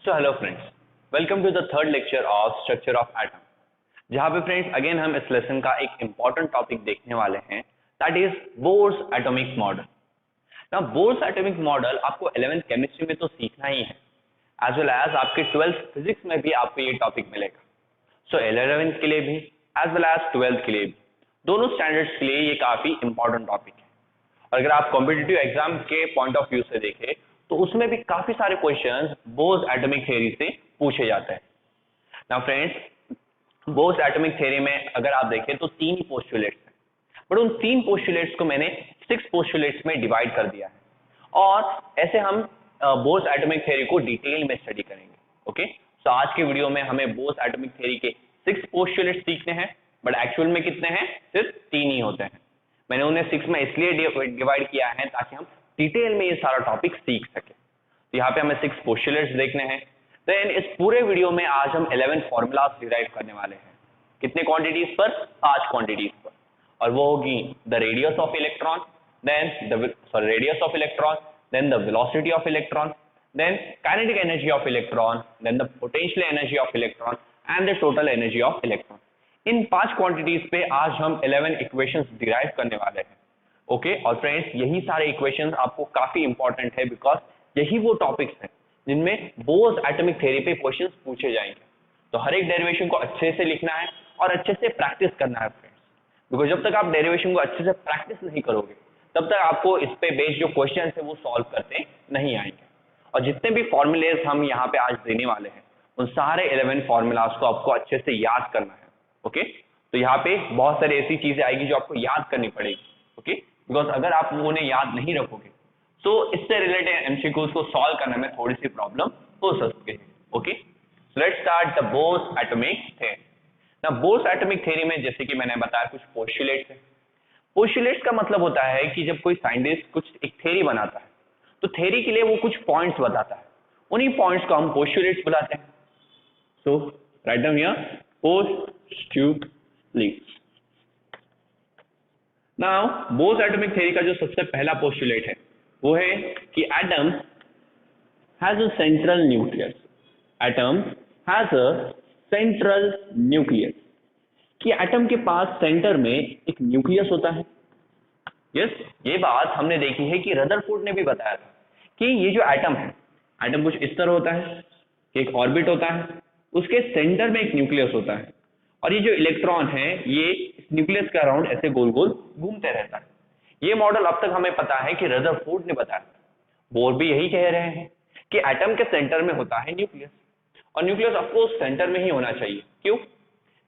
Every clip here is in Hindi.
So hello friends, welcome to the third lecture of structure of atom, जहां पे फ्रेंड्स अगेन हम इस लेसन का एक इंपॉर्टेंट टॉपिक देखने वाले हैं, that is Bohr's atomic model. Now Bohr's atomic model आपको 11th केमिस्ट्री में तो सीखना ही है, एज वेल एज आपके 12th फिजिक्स में भी आपको ये टॉपिक मिलेगा। सो 11th के लिए भी एज वेल एज 12th के लिए भी, दोनों स्टैंडर्ड्स के लिए ये काफी इंपॉर्टेंट टॉपिक है। और अगर आप कॉम्पिटिटिव एग्जाम के पॉइंट ऑफ व्यू से देखें तो उसमें भी काफी सारे क्वेश्चंस बोर्स एटॉमिक थ्योरी से पूछे जाते हैं। Now friends, bourse atomic theory में अगर आप देखें तो 3 ही पोस्टुलेट्स हैं, बट उन 3 पोस्टुलेट्स को मैंने 6 पोस्टुलेट्स में डिवाइड कर दिया है, और ऐसे हम बोर्स एटॉमिक थ्योरी को डिटेल में स्टडी करेंगे। ओके, सो आज के वीडियो में हमें बोर्स एटॉमिक थ्योरी के 6 पोस्टुलेट्स सीखने हैं, बट एक्चुअल में कितने हैं? सिर्फ 3 ही होते हैं। मैंने उन्हें 6 में इसलिए डिवाइड किया है ताकि हम डिटेल में ये सारा टॉपिक सीख सके। तो यहाँ पे हमें 6 पोस्टुलेट्स देखने हैं। देन इस पूरे वीडियो में आज हम 11 फॉर्मूलाज डिराइव करने वाले हैं। कितने क्वांटिटीज पर? 5 क्वांटिटीज पर, और वो होगी the radius of electron, then the radius of electron, then the velocity of electron, then kinetic energy of electron, then the potential energy of electron and the total energy of electron. इन 5 क्वांटिटीज पे आज हम 11 इक्वेशंस डिराइव करने वाले हैं। ओके, और फ्रेंड्स यही सारे इक्वेशंस आपको काफी इंपॉर्टेंट है, बिकॉज यही वो टॉपिक्स हैं जिनमें बोर्स एटॉमिक थ्योरी पे क्वेश्चंस पूछे जाएंगे। तो हर एक डेरिवेशन को अच्छे से लिखना है और अच्छे से प्रैक्टिस करना है फ्रेंड्स, बिकॉज जब तक आप डेरिवेशन को अच्छे से प्रैक्टिस नहीं करोगे तब तक आपको इस पे बेस्ड जो क्वेश्चन है वो सॉल्व करते नहीं आएंगे। और जितने भी फॉर्मूलेज हम यहाँ पे आज देने वाले हैं उन सारे 11 फॉर्मूलाज को आपको अच्छे से याद करना है। ओके, तो यहाँ पे बहुत सारी ऐसी चीजें आएगी जो आपको याद करनी पड़ेगी। ओके, बिकॉज अगर आप उन्हें याद नहीं रखोगे तो इससे रिलेटेड एमसीक्यूज को सॉल्व करने में थोड़ी सी प्रॉब्लम हो सकती है। Okay, let's start the bourse atomic theory. ना बोर्स एटॉमिक थ्योरी में जैसे कि मैंने बताया कुछ पोस्टुलेट्स है। पोस्टुलेट्स का मतलब होता है कि जब कोई साइंटिस्ट कुछ एक थ्योरी बनाता है तो थ्योरी के लिए वो कुछ पॉइंट्स बताता है, उन्हीं पॉइंट्स को हम पोस्टुलेट्स बुलाते हैं। So right down here postulates. Now Bohr's atomic theory का जो सबसे पहला पोस्टुलेट है वो है कि atom has a central nucleus. Atom has a central nucleus, कि एटम के पास सेंटर में एक न्यूक्लियस होता है। यस, ये बात हमने देखी है कि रदरफोर्ड ने भी बताया था कि ये जो एटम है, एटम कुछ इस तरह होता है कि एक ऑर्बिट होता है, उसके सेंटर में एक न्यूक्लियस होता है, और ये जो इलेक्ट्रॉन है ये इस न्यूक्लियस के अराउंड ऐसे गोल गोल घूमते रहता है। ये मॉडल अब तक हमें पता है कि रदरफोर्ड ने बताया। बोर भी यही कह रहे हैं कि एटम के सेंटर में होता है न्यूक्लियस, और न्यूक्लियस ऑफकोर्स सेंटर में ही होना चाहिए। क्यों?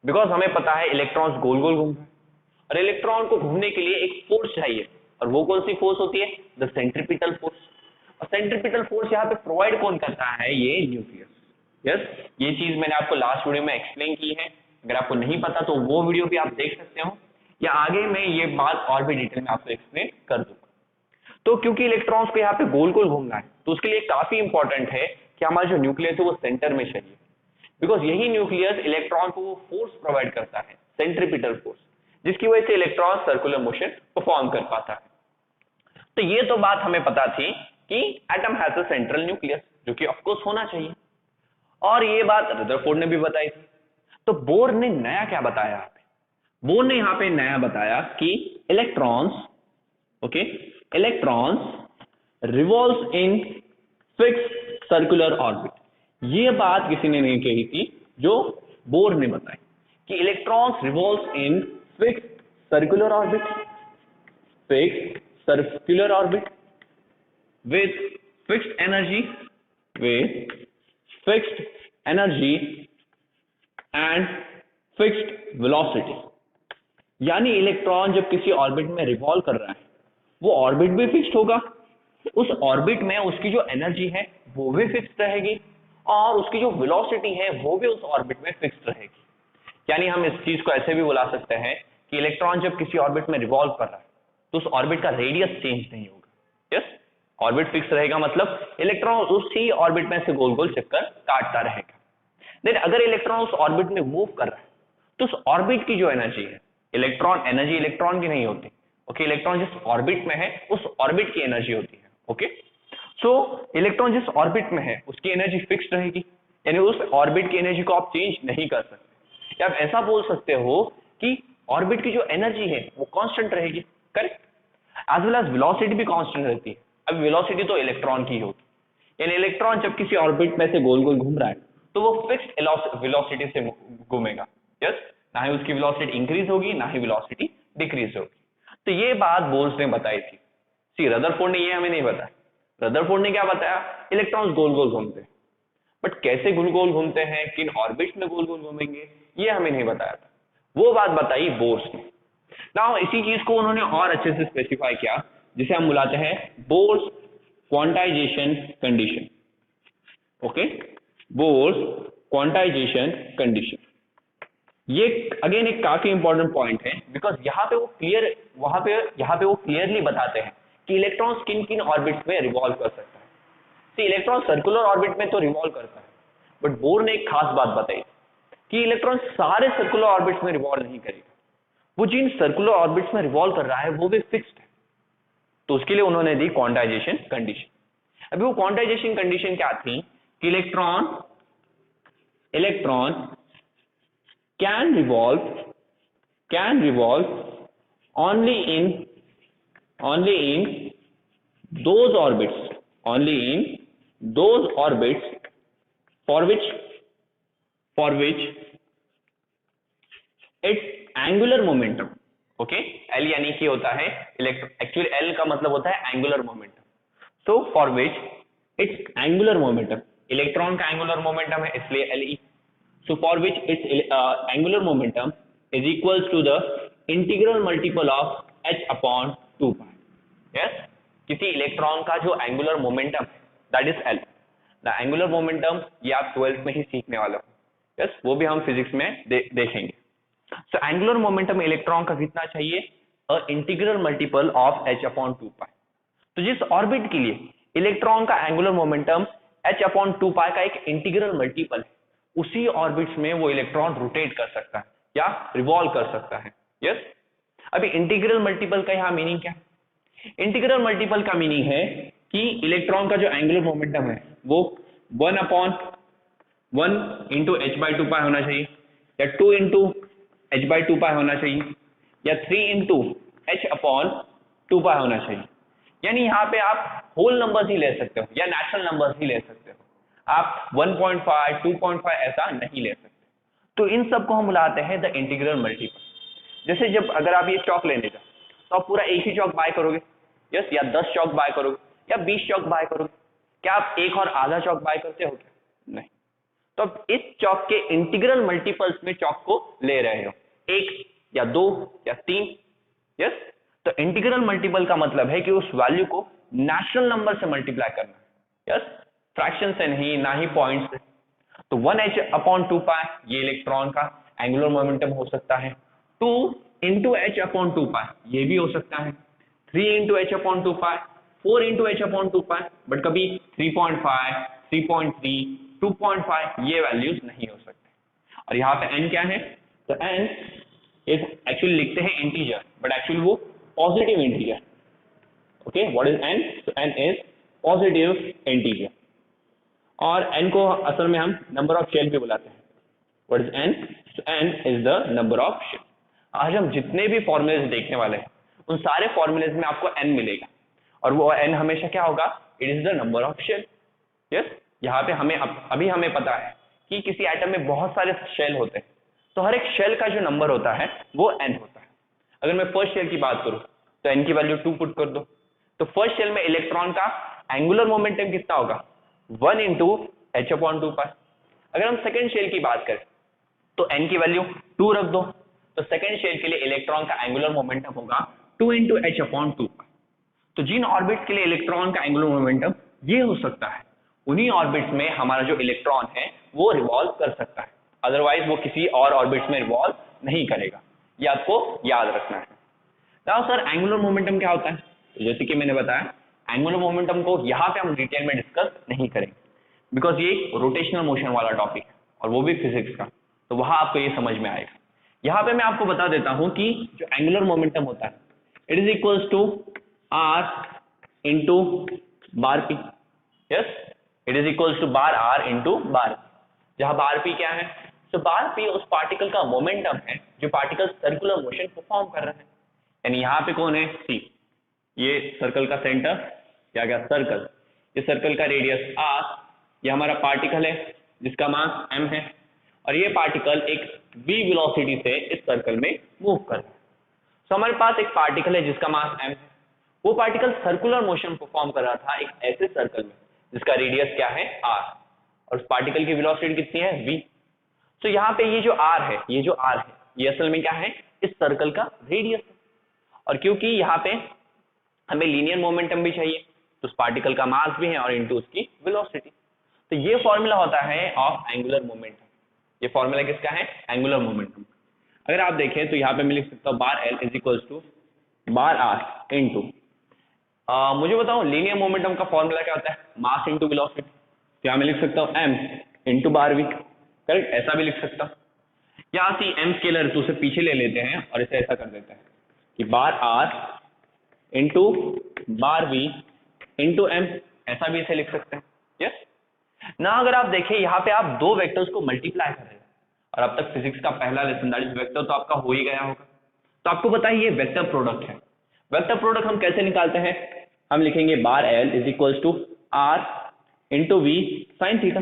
बिकॉज हमें पता है इलेक्ट्रॉन्स गोल गोल घूमते हैं, और इलेक्ट्रॉन को घूमने के लिए एक फोर्स चाहिए, और वो कौन सी फोर्स होती है? The centripetal force. और सेंट्रीपिटल फोर्स यहाँ पे प्रोवाइड कौन करता है? ये न्यूक्लियस। यस, ये चीज मैंने आपको लास्ट वीडियो में एक्सप्लेन की है। अगर आपको नहीं पता तो वो वीडियो भी आप देख सकते हो, या आगे मैं ये बात और भी डिटेल में आपको एक्सप्लेन कर दूंगा। तो क्योंकि इलेक्ट्रॉन्स को यहाँ पे गोल गोल घूमना है तो उसके लिए काफी इंपॉर्टेंट है कि हमारा जो न्यूक्लियस है वो सेंटर में चाहिए, बिकॉज यही न्यूक्लियस इलेक्ट्रॉन को वो फोर्स प्रोवाइड करता है, सेंट्रीपिटल फोर्स, जिसकी वजह से इलेक्ट्रॉन सर्कुलर मोशन परफॉर्म कर पाता है। तो ये तो बात हमें पता थी कि atom has a central nucleus, जो कि ऑफकोर्स होना चाहिए, और ये बात रदरफोर्ड ने भी बताई थी। तो बोर ने नया क्या बताया यहाँ पे? बोर ने यहाँ पे नया बताया कि electrons, okay, electrons revolves in fixed circular orbit. ये बात किसी ने नहीं कही थी, जो बोर ने बताई कि electrons revolves in fixed circular orbit, fixed circular orbit with fixed energy, with fixed energy and fixed velocity। यानी इलेक्ट्रॉन जब किसी ऑर्बिट में रिवॉल्व कर रहा है वो ऑर्बिट भी फिक्स्ड होगा, उस ऑर्बिट में उसकी जो एनर्जी है वो भी फिक्स्ड रहेगी, और उसकी जो वेलोसिटी है वो भी उस ऑर्बिट में फिक्स्ड रहेगी। यानी हम इस चीज को ऐसे भी बुला सकते हैं कि इलेक्ट्रॉन जब किसी ऑर्बिट में रिवॉल्व कर रहा है तो उस ऑर्बिट का रेडियस चेंज नहीं होगा। यस, ऑर्बिट फिक्स रहेगा, मतलब इलेक्ट्रॉन उसी ऑर्बिट में से गोल गोल चक्कर काटता रहेगा। देन अगर इलेक्ट्रॉन उस ऑर्बिट में मूव कर रहा है तो उस ऑर्बिट की जो एनर्जी है, इलेक्ट्रॉन एनर्जी इलेक्ट्रॉन की नहीं होती। ओके, इलेक्ट्रॉन जिस ऑर्बिट में है उस ऑर्बिट की एनर्जी होती है। ओके, सो इलेक्ट्रॉन जिस ऑर्बिट में है उसकी एनर्जी फिक्स्ड रहेगी, यानी उस ऑर्बिट की एनर्जी को आप चेंज नहीं कर सकते। या आप ऐसा बोल सकते हो कि ऑर्बिट की जो एनर्जी है वो कांस्टेंट रहेगी, correct, as well as velocity भी कांस्टेंट रहती है। अब वेलोसिटी तो इलेक्ट्रॉन की होगी, यानी इलेक्ट्रॉन जब किसी ऑर्बिट में से गोल गोल घूम रहा है तो वो फिक्स्ड वेलोसिटी से घूमेगा, यस, ना ही उसकी वेलोसिटी इंक्रीज होगी ना ही वेलोसिटी डिक्रीज होगी। तो ये बात बोल्स ने बताई थी। सी रदरफोर्ड ने ये हमें नहीं बताया। रदरफोर्ड ने क्या बताया, इलेक्ट्रॉन्स गोल गोल घूमते हैं, बट कैसे गोल गोल घूमते हैं, किन ऑर्बिट्स में गोल गोल घूमेंगे, ये हमें नहीं बताया था। वो बात बताई बोर्स ने। नाउ इसी चीज को उन्होंने और अच्छे से स्पेसिफाई किया, जिसे हम बुलाते हैं Bohr's quantization condition. Okay, Bohr's quantization condition, ये अगेन एक काफी इंपॉर्टेंट पॉइंट है, बिकॉज यहाँ पे वो क्लियरली बताते हैं कि इलेक्ट्रॉन्स किन किन ऑर्बिट्स में रिवॉल्व कर सकता है। तो इलेक्ट्रॉन सर्कुलर ऑर्बिट में तो रिवॉल्व करता है, बट बोर ने एक खास बात बताई कि इलेक्ट्रॉन सारे सर्कुलर ऑर्बिट्स में रिवॉल्व नहीं करेगा, वो जिन सर्कुलर ऑर्बिट्स में रिवॉल्व कर रहा है वो भी फिक्स्ड है। तो उसके लिए उन्होंने दी क्वांटाइजेशन कंडीशन। अभी वो क्वांटाइजेशन कंडीशन क्या थी कि electron can revolve only in those orbits for which its angular momentum, okay, L यानी कि होता है एक्चुअली L का मतलब होता है angular momentum. So for which it's angular momentum, electron का एंगुलर मोमेंटम है इसलिए Le। So for which its angular momentum is equals to the integral multiple of h upon 2 pi. Yes, किसी इलेक्ट्रॉन का जो एंगुलर मोमेंटम है that is L। The angular momentum ये आप 12th में ही सीखने वाले हो, यस, वो भी हम फिजिक्स में देखेंगे। सो एंगुलर मोमेंटम इलेक्ट्रॉन का कितना चाहिए, a integral multiple of h upon 2 पाई। तो जिस ऑर्बिट के लिए इलेक्ट्रॉन का एंगुलर मोमेंटम h अपॉन 2 पाई का एक इंटीग्रल मल्टीपल है, उसी ऑर्बिट्स में वो इलेक्ट्रॉन रोटेट कर सकता है या रिवॉल्व कर सकता है, यस। अभी इंटीग्रल मल्टीपल का यहां मीनिंग क्या है, इंटीग्रल मल्टीपल का मीनिंग है कि इलेक्ट्रॉन का जो एंगुलर मोमेंटम है वो 1 अपॉन 1 इंटू एच बाई 2 पाई होना चाहिए, या 2 इंटू एच बाई 2 पाई होना चाहिए, या 3 इंटू एच अपॉन 2 पाई होना चाहिए। यानी यहाँ पे आप होल नंबर्स ही ले सकते हो या नेचुरल नंबर्स ही ले सकते हो, आप 1.5 2.5 ऐसा नहीं ले सकते। तो इन सब को हम बुलाते हैं द इंटीग्रल मल्टीपल। जैसे जब अगर आप ये चौक लेने जाओ तो आप पूरा एक ही चौक बाय करोगे, यस, या 10 चौक बाय करोगे या 20 चौक बाय करोगे, क्या आप एक और आधा चौक बाय करते हो क्या, नहीं। तो अब इस चौक के इंटीग्रल मल्टीपल्स में चौक को ले रहे हो, 1 या 2 या 3, यस। तो इंटीग्रल मल्टीपल का मतलब है कि उस वैल्यू को नेचुरल नंबर से मल्टीप्लाई करना, यस, फ्रैक्शन से नहीं, ना ही पॉइंट से। तो 1h अपॉन 2 पाई ये इलेक्ट्रॉन का एंगुलर मोमेंटम हो सकता है, 2 इंटू एच अपॉन 2 पाई ये भी हो सकता है, 3 into H upon 2 pi, 4 into H upon 2 pi, but कभी 3.5 3.3 2.5 ये वैल्यूज नहीं हो सकते। और यहाँ पे n क्या है, तो n इज एक्चुअली लिखते हैं इंटीजर, बट एक्चुअली वो positive integer. Okay, what is n, तो n इज पॉजिटिव इंटीजर, और n को असल में हम नंबर ऑफ शेल भी बुलाते हैं। व्हाट इज n, तो n is the number of shell. आज हम जितने भी फॉर्मूलेज देखने वाले हैं उन सारे फॉर्मूलेज में आपको n मिलेगा, और वो n हमेशा क्या होगा, it is the number of shell, yes. यहाँ पे हमें अभी हमें पता है कि किसी एटम में बहुत सारे शेल होते हैं, तो हर एक शेल का जो नंबर होता है वो n होता है। अगर मैं फर्स्ट शेल की बात करूं तो n की वैल्यू 2 पुट कर दो, तो फर्स्ट शेल में इलेक्ट्रॉन का एंगुलर मोमेंटम कितना होगा, 1 इंटू एच अपॉन 2 पाई। अगर हम सेकेंड शेल की बात करें तो n की वैल्यू 2 रख दो, तो सेकेंड शेल के लिए इलेक्ट्रॉन का एंगुलर मोमेंटम होगा 2 इंटू एच अपॉन 2 पाई। तो जिन ऑर्बिट्स के लिए इलेक्ट्रॉन का एंगुलर मोमेंटम ये हो सकता है, उन्हीं ऑर्बिट्स में हमारा जो इलेक्ट्रॉन है वो रिवॉल्व कर सकता है, अदरवाइज वो किसी और ऑर्बिट्स में रिवॉल्व नहीं करेगा। ये आपको याद रखना है। now सर एंगुलर मोमेंटम क्या होता है, तो जैसे कि मैंने बताया एंगुलर मोमेंटम को यहाँ पे हम डिटेल में डिस्कस नहीं करेंगे, बिकॉज ये रोटेशनल मोशन वाला टॉपिक है और वो भी फिजिक्स का, तो वहां आपको ये समझ में आएगा। यहाँ पे मैं आपको बता देता हूँ कि जो एंगुलर मोमेंटम होता है it is equals to r into bar P. Yes, it is equals to bar R into bar, जहां बार पी क्या है, तो बार पी उस पार्टिकल का मोमेंटम है जो पार्टिकल सर्कुलर मोशन परफॉर्म कर रहा है। यानी यहाँ पे कौन है, सी, ये सर्कल का सेंटर, क्या गया सर्कल, ये सर्कल का रेडियस आर, ये हमारा पार्टिकल है जिसका मास m है, और ये पार्टिकल एक v वेलोसिटी से इस सर्कल में मूव कर रहा है। तो हमारे पास एक पार्टिकल है जिसका मास m है, वो पार्टिकल सर्कुलर मोशन परफॉर्म कर रहा था एक ऐसे सर्कल में जिसका रेडियस क्या है r, और उस पार्टिकल की वेलोसिटी कितनी है v। तो यहाँ पे ये जो r है, ये जो r है, ये असल में क्या है, इस सर्कल का रेडियस है। और क्योंकि यहाँ पे हमें लीनियर मोमेंटम भी चाहिए, तो उस पार्टिकल का मास भी है और इनटू उसकी वेलोसिटी, तो ये फॉर्मूला होता है ऑफ एंगुलर मोमेंटम। ये फॉर्मूला किसका है, एंगुलर मोमेंटम। अगर आप देखें तो यहाँ पे मैं लिख सकता हूँ bar L is equals to bar R into, मुझे बताओ लीनियर मोमेंटम का फॉर्मूला क्या होता है, मास इंटू वेलोसिटी। तो यहाँ मैं लिख सकता हूँ M into bar V, correct, ऐसा भी लिख सकता हूँ। या सी एम स्केलर तो उसे पीछे ले लेते हैं और इसे ऐसा कर देते हैं कि bar R into bar V into M, ऐसा भी इसे लिख सकते हैं। यस ना, अगर आप देखें यहाँ पे आप दो वेक्टर्स को मल्टीप्लाई कर रहे हैं, और अब तक फिजिक्स का पहला लेसन दैट इज वेक्टर तो आपका हो ही गया होगा, तो आपको पता है ये वेक्टर प्रोडक्ट है। वेक्टर प्रोडक्ट हम कैसे निकालते हैं, हम लिखेंगे bar L is equals to R into V sine theta.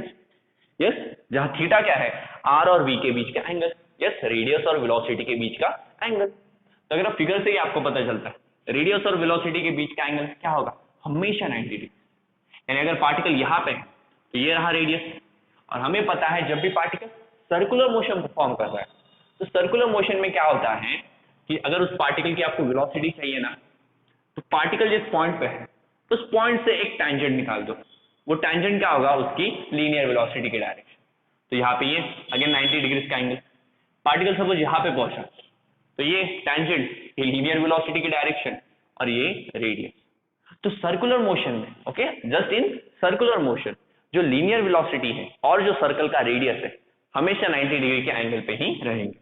Yes, जहां थीटा क्या है, आर और वी के बीच का एंगल, यस, रेडियस और वेलोसिटी के बीच का एंगल। तो अगर आप फिगर से ही आपको पता चलता है रेडियस और वेलोसिटी के बीच का एंगल क्या होगा, हमेशा 90 डिग्री। यानी अगर पार्टिकल यहाँ पे है तो ये रहा रेडियस, और हमें पता है जब भी पार्टिकल सर्कुलर मोशन परफॉर्म कर रहा है तो सर्कुलर मोशन में क्या होता है कि अगर उस पार्टिकल की आपको वेलोसिटी चाहिए ना, तो पार्टिकल जिस पॉइंट पे है उस पॉइंट से एक टैंजेंट निकाल दो, वो टैंजेंट क्या होगा, उसकी लीनियर वेलोसिटी की डायरेक्शन। तो यहाँ पे ये अगेन 90 डिग्री का एंगल, पार्टिकल सपोज यहाँ पे पहुंचा तो ये टैंजेंट, ये लीनियर वेलोसिटी की डायरेक्शन और ये रेडियस। तो सर्कुलर मोशन में, okay, just in circular motion जो लीनियर वेलोसिटी है और जो सर्कल का रेडियस है हमेशा 90 डिग्री के एंगल पे ही रहेंगे।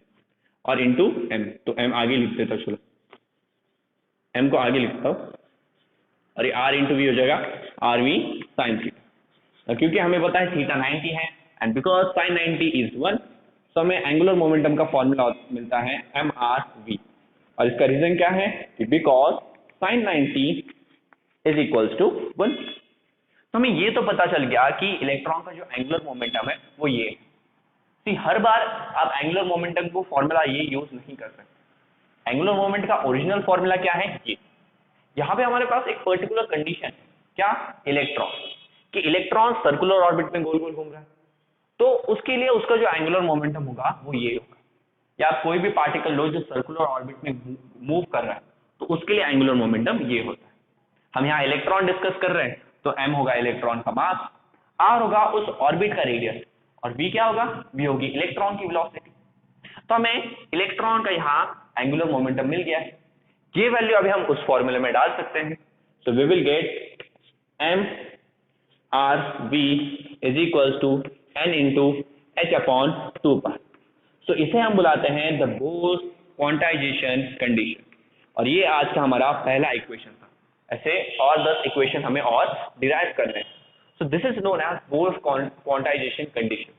और इनटू m, तो m आगे लिख देता हूं, चलो m को आगे लिखता हूं, और ये r इंटू वी हो जाएगा आर वी साइन थीटा। क्योंकि हमें पता है थीटा 90 है एंड बिकॉज साइन 90 इज 1, तो हमें एंगुलर मोमेंटम का फॉर्मूला मिलता है एम आर वी, और इसका रीजन क्या है कि because sine 90 is equals to 1। तो हमें ये तो पता चल गया कि इलेक्ट्रॉन का जो एंगुलर मोमेंटम है वो ये है। तो हर बार आप एंगुलर मोमेंटम को फॉर्मूला ये यूज नहीं कर सकते। एंगुलर मोमेंट का ओरिजिनल फॉर्मूला क्या है, ये। यहाँ पे हमारे पास एक पर्टिकुलर कंडीशन है, क्या, इलेक्ट्रॉन, कि इलेक्ट्रॉन सर्कुलर ऑर्बिट में गोल गोल घूम रहा है, तो उसके लिए उसका जो एंगुलर मोमेंटम होगा वो ये होगा। या आप कोई भी पार्टिकल लो जो सर्कुलर ऑर्बिट में मूव कर रहा है तो उसके लिए एंगुलर मोमेंटम ये होता है। हम यहाँ इलेक्ट्रॉन डिस्कस कर रहे हैं तो m होगा इलेक्ट्रॉन का मास, r होगा उस ऑर्बिट का रेडियस, और v क्या होगा, v होगी इलेक्ट्रॉन की वेलोसिटी। तो हमें इलेक्ट्रॉन का यहाँ एंगुलर मोमेंटम मिल गया है, ये वैल्यू अभी हम उस फॉर्मूले में डाल सकते हैं। So we will get m r v is equals to n into h upon 2 pi. So इसे हम बुलाते हैं द बोर्स क्वांटाइजेशन कंडीशन, और ये आज का हमारा पहला इक्वेशन था। ऐसे और 10 इक्वेशन हमें और डिराइव करने हैं। So this is known as Bohr's quantization condition,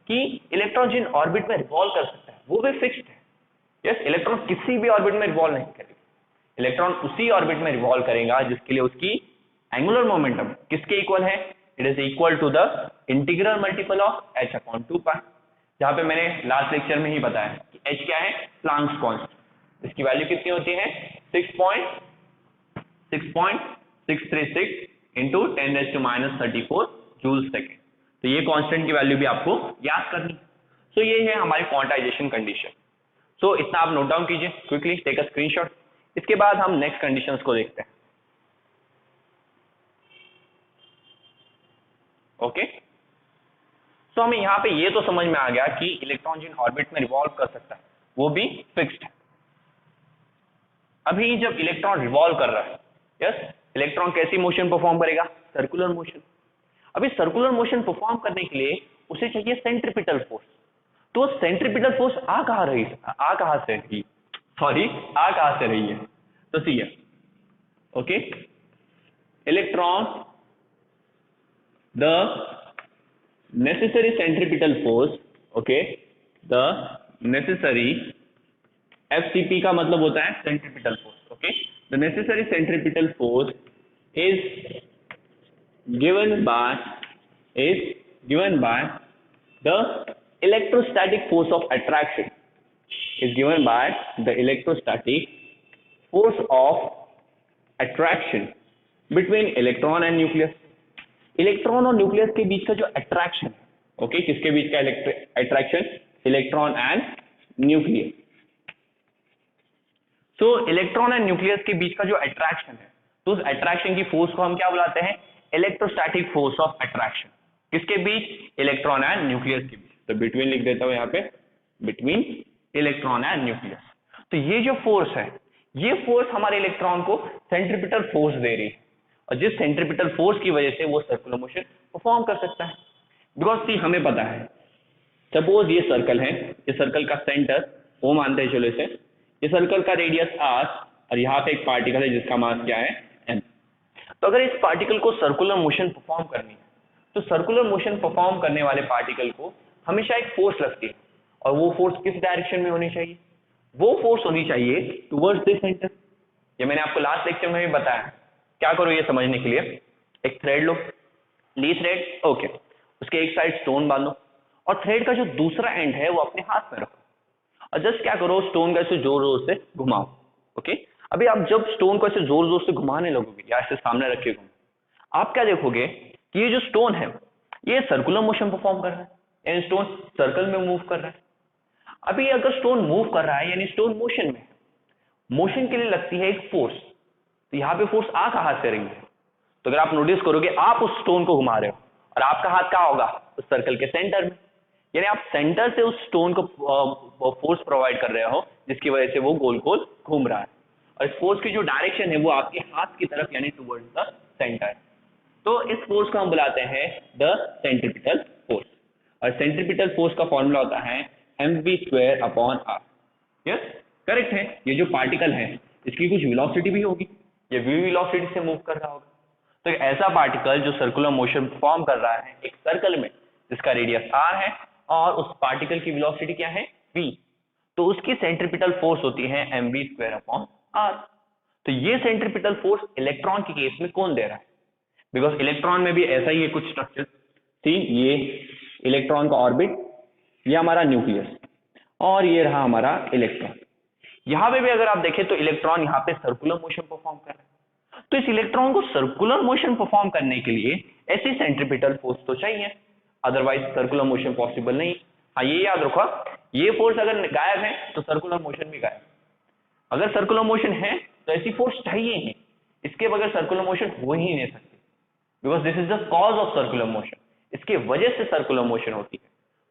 कि इलेक्ट्रॉन जिन ऑर्बिट में रिवॉल्व कर सकता है वो भी फिक्स्ड है। यस, इलेक्ट्रॉन किसी भी ऑर्बिट में रिवॉल्व नहीं करेगा, इलेक्ट्रॉन उसी ऑर्बिट में रिवॉल्व करेगा जिसके लिए उसकी एंगुलर मोमेंटम किसके इक्वल है, it is equal to the integral multiple of h upon 2 pi, जहां पे मैंने लास्ट लेक्चर में ही बताया कि h क्या है, प्लैंक्स कांस्टेंट, इसकी वैल्यू कितनी होती है 6.636 इंटू 10⁻34 जूल सेकेंड। तो ये कांस्टेंट की वैल्यू भी आपको याद करनी है। सो ये है हमारी क्वांटाइजेशन कंडीशन। सो इतना आप नोट डाउन कीजिए क्विकली, टेक अ स्क्रीनशॉट। इसके बाद हम नेक्स्ट कंडीशंस को देखते हैं। ओके, सो हमें यहाँ पे ये तो समझ में आ गया कि इलेक्ट्रॉन जिन ऑर्बिट में रिवॉल्व कर सकता है वो भी फिक्स्ड है। अभी जब इलेक्ट्रॉन रिवॉल्व कर रहा है, यस, इलेक्ट्रॉन कैसी मोशन परफॉर्म करेगा, सर्कुलर मोशन। अभी सर्कुलर मोशन परफॉर्म करने के लिए उसे चाहिए सेंट्रीपिटल फोर्स। तो सेंट्रीपिटल फोर्स आ कहाँ रही है, आ कहाँ से रही है, तो सी है, okay, electron the necessary centripetal force, okay, the necessary, FCP का मतलब होता है centripetal force, okay, the necessary centripetal force is given by the electrostatic force of attraction, is given by the electrostatic force of attraction between electron and nucleus. Electron और न्यूक्लियस के बीच का जो अट्रैक्शन, ओके, किसके बीच का अट्रैक्शन? Electron and nucleus. तो इलेक्ट्रॉन एंड न्यूक्लियस के बीच का जो अट्रैक्शन है, तो उस अट्रैक्शन की फोर्स को हम क्या बुलाते हैं? Electrostatic force of attraction. किसके बीच? इलेक्ट्रॉन एंड न्यूक्लियस के बीच. तो बिटवीन लिख देता हूं यहां पे, बिटवीन इलेक्ट्रॉन एंड न्यूक्लियस. तो ये जो फोर्स है, ये फोर्स हमारे इलेक्ट्रॉन को सेंट्रीपिटल फोर्स दे रही है, और जिस सेंट्रीपिटल फोर्स की वजह से वो सर्कुलर मोशन परफॉर्म कर सकता है. बिकॉज सी हमें पता है, सपोज ये सर्कल है, ये सर्कल का सेंटर वो मानते हैं, चलो इसे, ये सर्कल का रेडियस r, और यहाँ पे एक पार्टिकल है जिसका मास क्या है? m. तो अगर इस पार्टिकल को सर्कुलर मोशन परफॉर्म करनी है, तो सर्कुलर मोशन परफॉर्म करने वाले पार्टिकल को हमेशा एक फोर्स लगती है, और वो फोर्स किस डायरेक्शन में होनी चाहिए? वो फोर्स होनी चाहिए टुवर्ड्स द सेंटर. ये मैंने आपको लास्ट लेक्चर में भी बताया. क्या करो ये समझने के लिए, एक थ्रेड लो, ली थ्रेड, ओके, उसके एक साइड स्टोन बांधो, और थ्रेड का जो दूसरा एंड है वो अपने हाथ में रखो, और जस्ट क्या करो, स्टोन का ऐसे जोर जोर से घुमाओ. ओके, अभी आप जब स्टोन को ऐसे जोर जोर से घुमाने लगोगे, या ऐसे सामने रखे घूम, आप क्या देखोगे कि ये जो स्टोन है ये सर्कुलर मोशन परफॉर्म कर रहा है, यानी स्टोन सर्कल में मूव कर रहा है. अभी अगर स्टोन मूव कर रहा है यानी स्टोन मोशन में, मोशन के लिए लगती है एक फोर्स. तो यहाँ पे फोर्स आ कहां से रही है? तो अगर आप नोटिस करोगे, आप उस स्टोन को घुमा रहे हो और आपका हाथ कहाँ होगा? उस सर्कल के सेंटर में. यानी आप सेंटर से उस स्टोन को फोर्स प्रोवाइड कर रहे हो, जिसकी वजह से वो गोल गोल घूम रहा है, और इस फोर्स की जो डायरेक्शन है वो आपके हाथ की तरफ, यानी टुवर्ड्स द सेंटर. तो इस फोर्स को हम बुलाते हैं द सेंट्रीपिटल फोर्स, और सेंट्रीपिटल फोर्स का फॉर्मूला होता है mv²/r. यस, करेक्ट है. ये जो पार्टिकल है इसकी कुछ वेलोसिटी भी होगी, ये v वेलोसिटी से मूव कर रहा होगा. तो एक ऐसा पार्टिकल जो सर्कुलर मोशन परफॉर्म कर रहा है एक सर्कल में जिसका रेडियस r है, और उस पार्टिकल की वेलोसिटी क्या है? v. तो उसकी सेंट्रीपिटल फोर्स होती है mv²/r. तो ये सेंट्रीपिटल फोर्स इलेक्ट्रॉन के केस में कौन दे रहा है? बिकॉज इलेक्ट्रॉन में भी ऐसा ही है कुछ स्ट्रक्चर. सी, ये इलेक्ट्रॉन का ऑर्बिट, ये हमारा न्यूक्लियस, और ये रहा हमारा इलेक्ट्रॉन. यहां पे भी अगर आप देखें तो इलेक्ट्रॉन यहाँ पे सर्कुलर मोशन परफॉर्म कर रहा है. तो इस इलेक्ट्रॉन को सर्कुलर मोशन परफॉर्म करने के लिए ऐसी सेंट्रीपिटल फोर्स तो चाहिए, अदरवाइज सर्कुलर मोशन पॉसिबल नहीं. हाँ, ये याद रखो, ये फोर्स अगर गायब है तो सर्कुलर मोशन भी गायब. अगर सर्कुलर मोशन है तो ऐसी फोर्स चाहिए ही, इसके बगैर सर्कुलर मोशन हो ही नहीं सकती, because this is the cause of circular motion. इसके वजह से सर्कुलर मोशन होती है.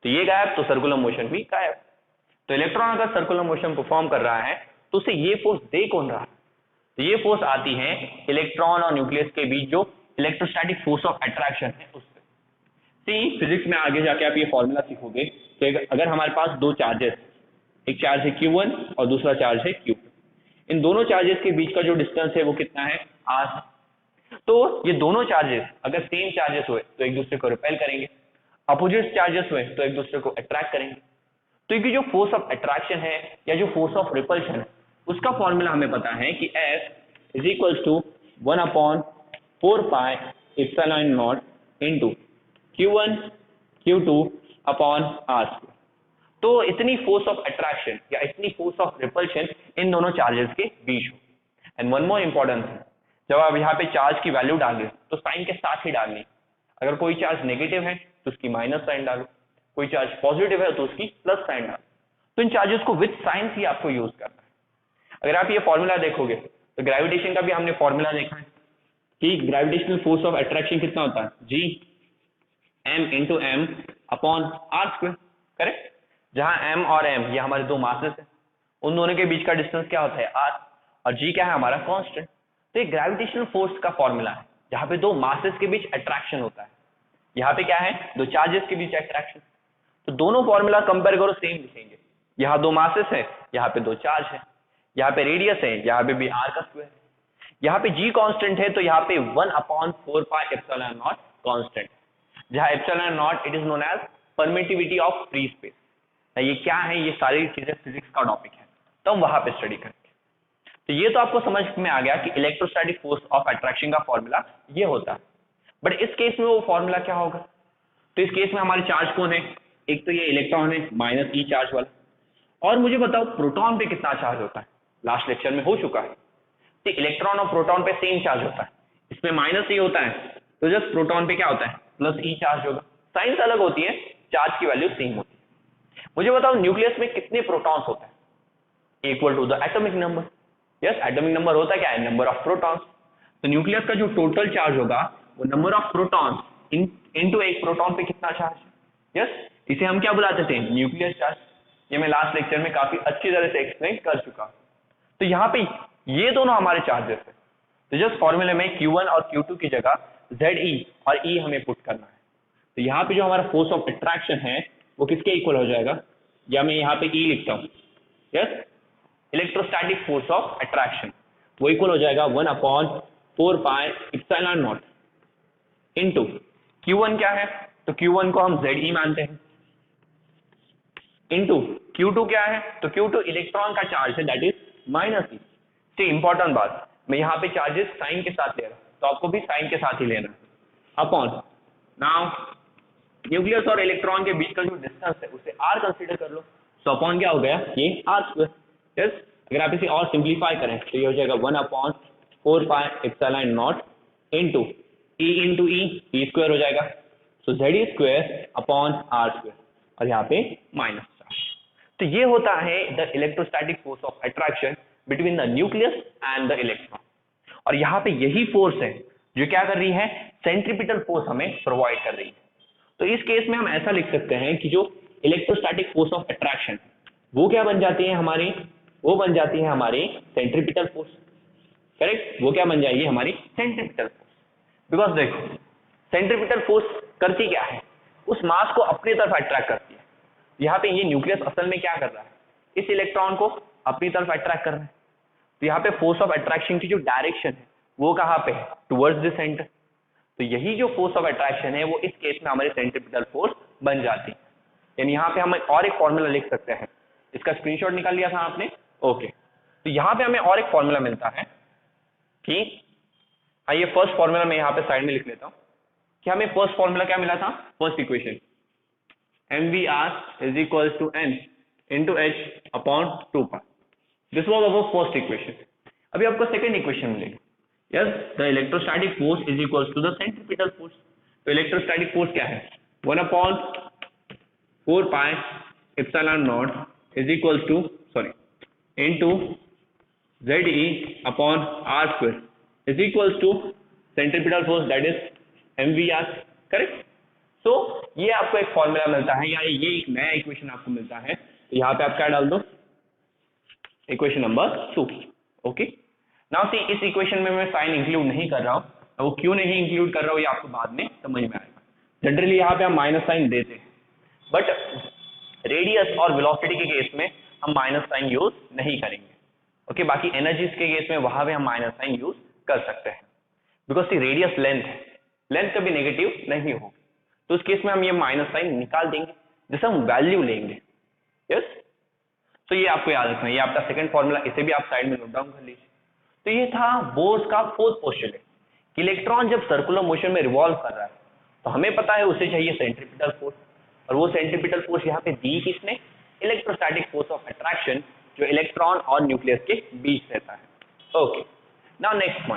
तो ये गायब तो सर्कुलर मोशन भी गायब. तो इलेक्ट्रॉन अगर सर्कुलर मोशन परफॉर्म कर रहा है तो उसे ये फोर्स दे कौन रहा है? तो ये फोर्स आती है इलेक्ट्रॉन और न्यूक्लियस के बीच जो इलेक्ट्रोस्टैटिक फोर्स ऑफ अट्रैक्शन है उससे. सी, फिजिक्स में आगे जाके आप ये फॉर्मूला सीखोगे कि अगर हमारे पास दो चार्जेस, एक चार्ज है Q1 और दूसरा चार्ज है Q2, इन दोनों चार्जेस के बीच का जो डिस्टेंस है वो कितना है? r. तो ये दोनों चार्जेस अगर सेम चार्जेस हुए तो एक दूसरे को रिपेल करेंगे, अपोजिट चार्जेस हुए तो एक दूसरे को अट्रैक्ट करेंगे. तो ये जो फोर्स ऑफ अट्रैक्शन है या जो फोर्स ऑफ रिपल्शन है, उसका फॉर्मूला हमें पता है कि F is equal to 1/4πε0 into Q1 Q2 upon r. तो इतनी फोर्स ऑफ अट्रैक्शन या इतनी फोर्स ऑफ रिपल्शन इन दोनों चार्जेस के बीच हो. एंड वन मोर इंपॉर्टेंट है, जब आप यहाँ पे चार्ज की वैल्यू डालें तो साइन के साथ ही डालनी. अगर कोई चार्ज नेगेटिव है तो उसकी माइनस साइन डालो, कोई चार्ज पॉजिटिव है तो उसकी प्लस साइन डालो. तो इन चार्जेस को विद साइन ही आपको यूज करना है. अगर आप ये फॉर्मूला देखोगे तो ग्रेविटेशन का भी हमने फॉर्मूला देखा है कि ग्रेविटेशनल फोर्स ऑफ अट्रैक्शन कितना होता है? G m into M upon r square. Correct. जहां m और m ये हमारे दो मासेस हैं, उन दोनों के बीच का डिस्टेंस क्या होता है? r. और g क्या है? हमारा कांस्टेंट. तो ये ग्रेविटेशनल फोर्स का फॉर्मूला है जहां पे दो मासेस के बीच अट्रैक्शन होता है. यहाँ पे क्या है? दो चार्जेस के बीच अट्रैक्शन. तो दोनों फॉर्मूला कंपेयर करो, सेम दिखेंगे. यहाँ दो मासेस है, यहाँ पे दो चार्ज है, यहाँ पे रेडियस है, यहाँ पे भी r का स्क्वायर है. यहाँ पे g कांस्टेंट है तो यहाँ पे 1/4πε0 कांस्टेंट. जहां epsilon naught it is known as permittivity of free space. ये क्या है, ये सारी चीजें फिजिक्स का टॉपिक है, तो हम वहां पे स्टडी करेंगे। तो ये तो आपको समझ में आ गया कि इलेक्ट्रोस्टैटिक फोर्स ऑफ अट्रैक्शन का फॉर्मूला ये होता है। बट इस केस में वो फॉर्मूला क्या होगा? तो इस केस में हमारे चार्ज कौन है? एक तो ये इलेक्ट्रॉन है माइनस ई चार्ज वाला, और मुझे बताओ प्रोटॉन पे कितना चार्ज होता है? लास्ट लेक्चर में हो चुका है। तो इलेक्ट्रॉन और प्रोटॉन पे सेम चार्ज होता है, इसमें माइनस ई होता है, तो जस्ट प्रोटॉन पे क्या होता है? प्लस ई चार्ज होगा। साइंस अलग होती है, चार्ज की वैल्यू सेम होती है। मुझे बताओ न्यूक्लियस में कितने प्रोटॉन्स होते हैं? Equal to the atomic number. Yes, atomic number होता क्या है? Number of protons. तो न्यूक्लियस का जो टोटल चार्ज होगा वो नंबर ऑफ प्रोटॉन्स इनटू एक प्रोटॉन पे कितना चार्ज। यस, इसे हम क्या बुलाते थे? Nucleus charge. ये मैं लास्ट लेक्चर में काफी अच्छी तरह से एक्सप्लेन कर चुका हूं। तो यहाँ पे ये दोनों हमारे चार्जेस है, तो जस्ट फॉर्मूले में Q1 और Q2 की जगह ZE और E हमें पुट करना है। तो यहाँ पे जो हमारा फोर्स ऑफ अट्रैक्शन है वो किसके इक्वल हो जाएगा? या मैं यहाँ पे E लिखता हूँ, yes, electrostatic force of attraction, वो इक्वल हो जाएगा 1/4 pi epsilon not into Q1 क्या है? तो Q1 को हम ZE मानते हैं, इनटू Q2 क्या है? तो Q2 इलेक्ट्रॉन का चार्ज है, दैट इज माइनस ई। तो इंपॉर्टेंट बात, मैं यहाँ पे चार्जेस साइन के साथ ले रहा हूँ, तो आपको भी साइन के साथ ही लेना है, अपॉन नाउ न्यूक्लियस और इलेक्ट्रॉन के बीच का जो डिस्टेंस है उसे r कंसीडर कर लो। सो अपॉन क्या हो गया? ये r²। यस, अगर आप इसे और सिंप्लीफाई करें तो ये हो जाएगा 1/4 pi epsilon not into E into E square हो जाएगा। सो ZE² अपॉन r², और यहाँ पे माइनस चार्ज। तो ये होता है the electrostatic force of attraction between the nucleus and the electron. और यहाँ पे यही फोर्स है जो क्या कर रही है? सेंट्रीपिटल फोर्स हमें प्रोवाइड कर रही है। तो इस केस में हम ऐसा लिख सकते हैं कि जो इलेक्ट्रोस्टैटिक फोर्स ऑफ अट्रैक्शन वो क्या बन जाती है हमारी? वो बन जाती है हमारी सेंट्रीपिटल फोर्स। करेक्ट, वो क्या बन जाएगी? हमारी सेंट्रीपिटल फोर्स। बिकॉज देखो सेंट्रीपिटल फोर्स करती क्या है? उस मास को अपनी तरफ अट्रैक्ट करती है। यहाँ पे ये न्यूक्लियस असल में क्या कर रहा है? इस इलेक्ट्रॉन को अपनी तरफ अट्रैक्ट कर रहा है। तो यहाँ पे फोर्स ऑफ अट्रैक्शन की जो डायरेक्शन है वो कहाँ पे है? Towards the centre. तो यही जो फोर्स ऑफ अट्रैक्शन है वो इस केस में हमारी सेंट्रीपिटल फोर्स बन जाती है। यानी यहाँ पे हम और एक फॉर्मूला लिख सकते हैं, इसका स्क्रीनशॉट निकाल लिया था आपने? ओके, तो यहाँ पे हमें और एक फॉर्मूला मिलता है कि आइए फर्स्ट फॉर्मूला मैं यहाँ पे साइड में लिख लेता हूँ कि हमें फर्स्ट फॉर्मूला क्या मिला था? First equation mvr is equal to n into h upon 2 pi. This was our first equation. अभी आपको सेकेंड इक्वेशन मिलेगी, yes, the electrostatic force is equal to the centripetal force. तो इलेक्ट्रोस्टैटिक फोर्स क्या है? 1/4 pi epsilon naught is equal to into ZE upon r² is equal to centripetal force that is mvr। Correct. तो ये आपको एक फॉर्मूला मिलता है, या ये एक नया इक्वेशन आपको मिलता है। तो यहाँ पे आप क्या डाल दो? Equation number 2। Okay, now see इस इक्वेशन में मैं साइन इंक्लूड नहीं कर रहा हूँ, तो वो क्यों नहीं इंक्लूड कर रहा हूँ ये आपको बाद में समझ में आएगा। जनरली यहाँ पे हम माइनस साइन देते हैं, बट रेडियस और वेलोसिटी के केस में हम माइनस साइन यूज नहीं करेंगे। ओके, बाकी एनर्जीज के केस में वहां पे हम माइनस साइन यूज कर सकते हैं, बिकॉज सी रेडियस लेंथ है, लेंथ कभी नेगेटिव नहीं होगी। तो उस केस में हम ये माइनस साइन निकाल देंगे, जैसे हम वैल्यू लेंगे। यस, तो ये आपको याद रखना है, ये आपका सेकंड फॉर्मूला, इसे भी आप साइड में नोट डाउन कर लीजिए। तो ये था बोर्स का फोर्थ पोस्टुलेट कि इलेक्ट्रॉन जब सर्कुलर मोशन में रिवॉल्व कर रहा है तो हमें पता है उसे चाहिए सेंट्रीपिटल फोर्स, और वो सेंट्रीपिटल फोर्स यहाँ पे दी किसने? इलेक्ट्रोस्टैटिक फोर्स ऑफ अट्रैक्शन, जो इलेक्ट्रॉन और न्यूक्लियस के बीच रहता है। ओके, नाउ नेक्स्ट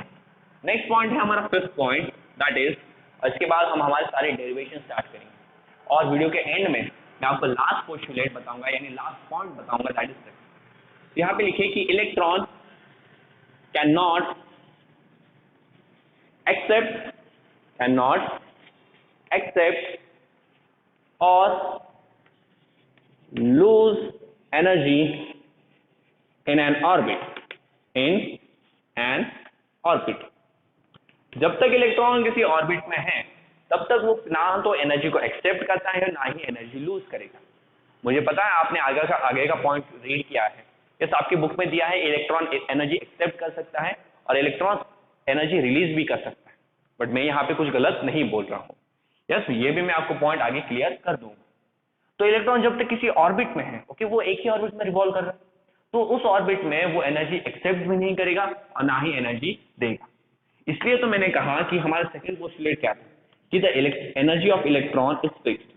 पॉइंट है हमारा फिफ्थ पॉइंट, दैट इज, इसके बाद हम हमारे सारे डेरिवेशन स्टार्ट करेंगे, और वीडियो के एंड में मैं आपको लास्ट पोस्टुलेट बताऊंगा, यानी लास्ट पॉइंट बताऊंगा, दैट इज यहाँ पे लिखे कि electron can not accept or lose energy in an orbit। जब तक इलेक्ट्रॉन किसी ऑर्बिट में है तब तक वो ना तो एनर्जी को एक्सेप्ट करता है ना ही एनर्जी लूज करेगा। मुझे पता है आपने आगे का पॉइंट रीड किया है, यस, आपकी बुक में दिया है इलेक्ट्रॉन एनर्जी एक्सेप्ट कर सकता है और इलेक्ट्रॉन एनर्जी रिलीज भी कर सकता है, बट मैं यहाँ पे कुछ गलत नहीं बोल रहा हूँ। यस, ये भी मैं आपको पॉइंट आगे क्लियर कर दूंगा। तो इलेक्ट्रॉन जब तक किसी ऑर्बिट में है, ओके, वो एक ही ऑर्बिट में रिवॉल्व कर रहा है, तो उस ऑर्बिट में वो एनर्जी एक्सेप्ट भी नहीं करेगा और ना ही एनर्जी देगा। इसलिए तो मैंने कहा कि हमारा सेकंड पोस्टुलेट क्या था कि the energy of electron is fixed,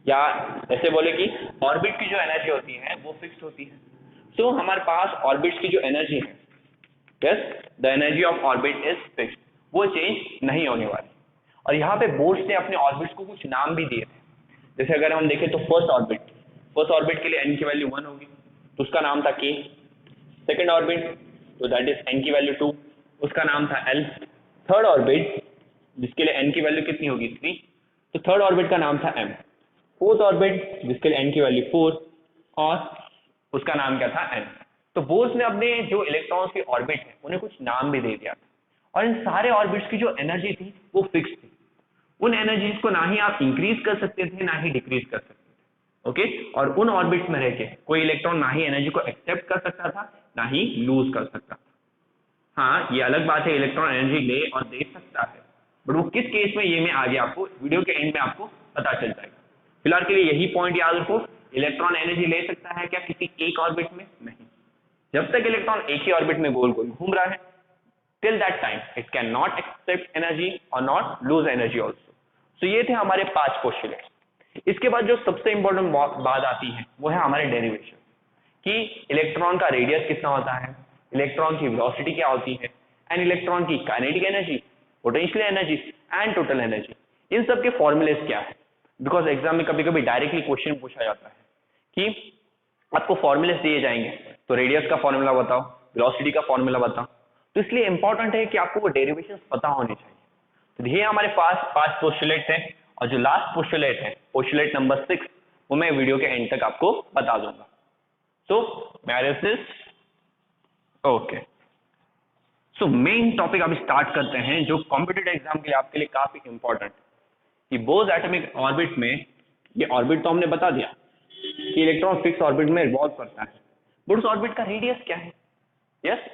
या ऐसे बोले कि ऑर्बिट की जो एनर्जी होती है वो फिक्स्ड होती है। सो हमारे पास ऑर्बिट्स की जो एनर्जी है, yes, the energy of orbit is fixed, वो चेंज नहीं होने वाली। और यहाँ पे बोर्ड्स ने अपने ऑर्बिट्स को कुछ नाम भी दिए थे। जैसे अगर हम देखें तो फर्स्ट ऑर्बिट के लिए n की वैल्यू 1 होगी, तो उसका नाम था k। सेकंड ऑर्बिट, तो दैट इज n की वैल्यू 2, उसका नाम था l। थर्ड ऑर्बिट जिसके लिए n की वैल्यू कितनी होगी 3, तो थर्ड ऑर्बिट का नाम था m। फोर्थ ऑर्बिट जिसके लिए n की वैल्यू 4 और उसका नाम क्या था n। तो बोर्स ने अपने जो इलेक्ट्रॉन्स की ऑर्बिट है उन्हें कुछ नाम भी दे दिया था, और इन सारे ऑर्बिट्स की जो एनर्जी थी वो फिक्स थी। उन एनर्जीज को ना ही आप इंक्रीज कर सकते थे ना ही डिक्रीज कर सकते थे, ओके। और उन ऑर्बिट्स में रहकर कोई इलेक्ट्रॉन ना ही एनर्जी को एक्सेप्ट कर सकता था ना ही लूज कर सकता था। हाँ, ये अलग बात है, इलेक्ट्रॉन एनर्जी ले और दे सकता है, बट वो किस केस में ये मैं आगे आपको वीडियो के एंड में आपको पता चल जाएगा। फिलहाल के लिए यही पॉइंट याद रखो, इलेक्ट्रॉन एनर्जी ले सकता है क्या किसी एक ऑर्बिट में? नहीं। जब तक इलेक्ट्रॉन एक ही ऑर्बिट में गोल गोल घूम रहा है, till that time it cannot accept energy or not lose energy also। so ये थे हमारे 5 पोस्टुलेट्स। इसके बाद जो सबसे इंपॉर्टेंट बात आती है वो है हमारे डेरिवेशन, कि इलेक्ट्रॉन का रेडियस कितना होता है, इलेक्ट्रॉन की वेलोसिटी क्या होती है, एंड इलेक्ट्रॉन की kinetic energy, potential energy and total energy, इन सब के फॉर्मूलेस क्या है। बिकॉज एग्जाम में कभी कभी डायरेक्टली क्वेश्चन पूछा जाता है कि आपको फॉर्मूलेस दिए जाएंगे, तो रेडियस का फॉर्मूला बताओ, वेलोसिटी का फॉर्मूला बताओ, तो इसलिए इंपॉर्टेंट है कि आपको वो डेरिवेशंस पता होने चाहिए। तो ये हमारे पास 5 पोस्टुलेट हैं, और जो लास्ट पोस्टुलेट है, पोस्टुलेट नंबर 6, वो मैं वीडियो के एंड तक आपको बता दूंगा। सो marriage this, okay. So main topic अब स्टार्ट करते हैं, जो कॉम्पिटिटिव एग्जाम के लिए आपके लिए काफी इंपॉर्टेंट, कि बोस एटॉमिक ऑर्बिट में, ये ऑर्बिट तो हमने बता दिया कि इलेक्ट्रॉन फिक्स ऑर्बिट में रिवॉल्व करता है, बट उस ऑर्बिट का रेडियस क्या है? यस,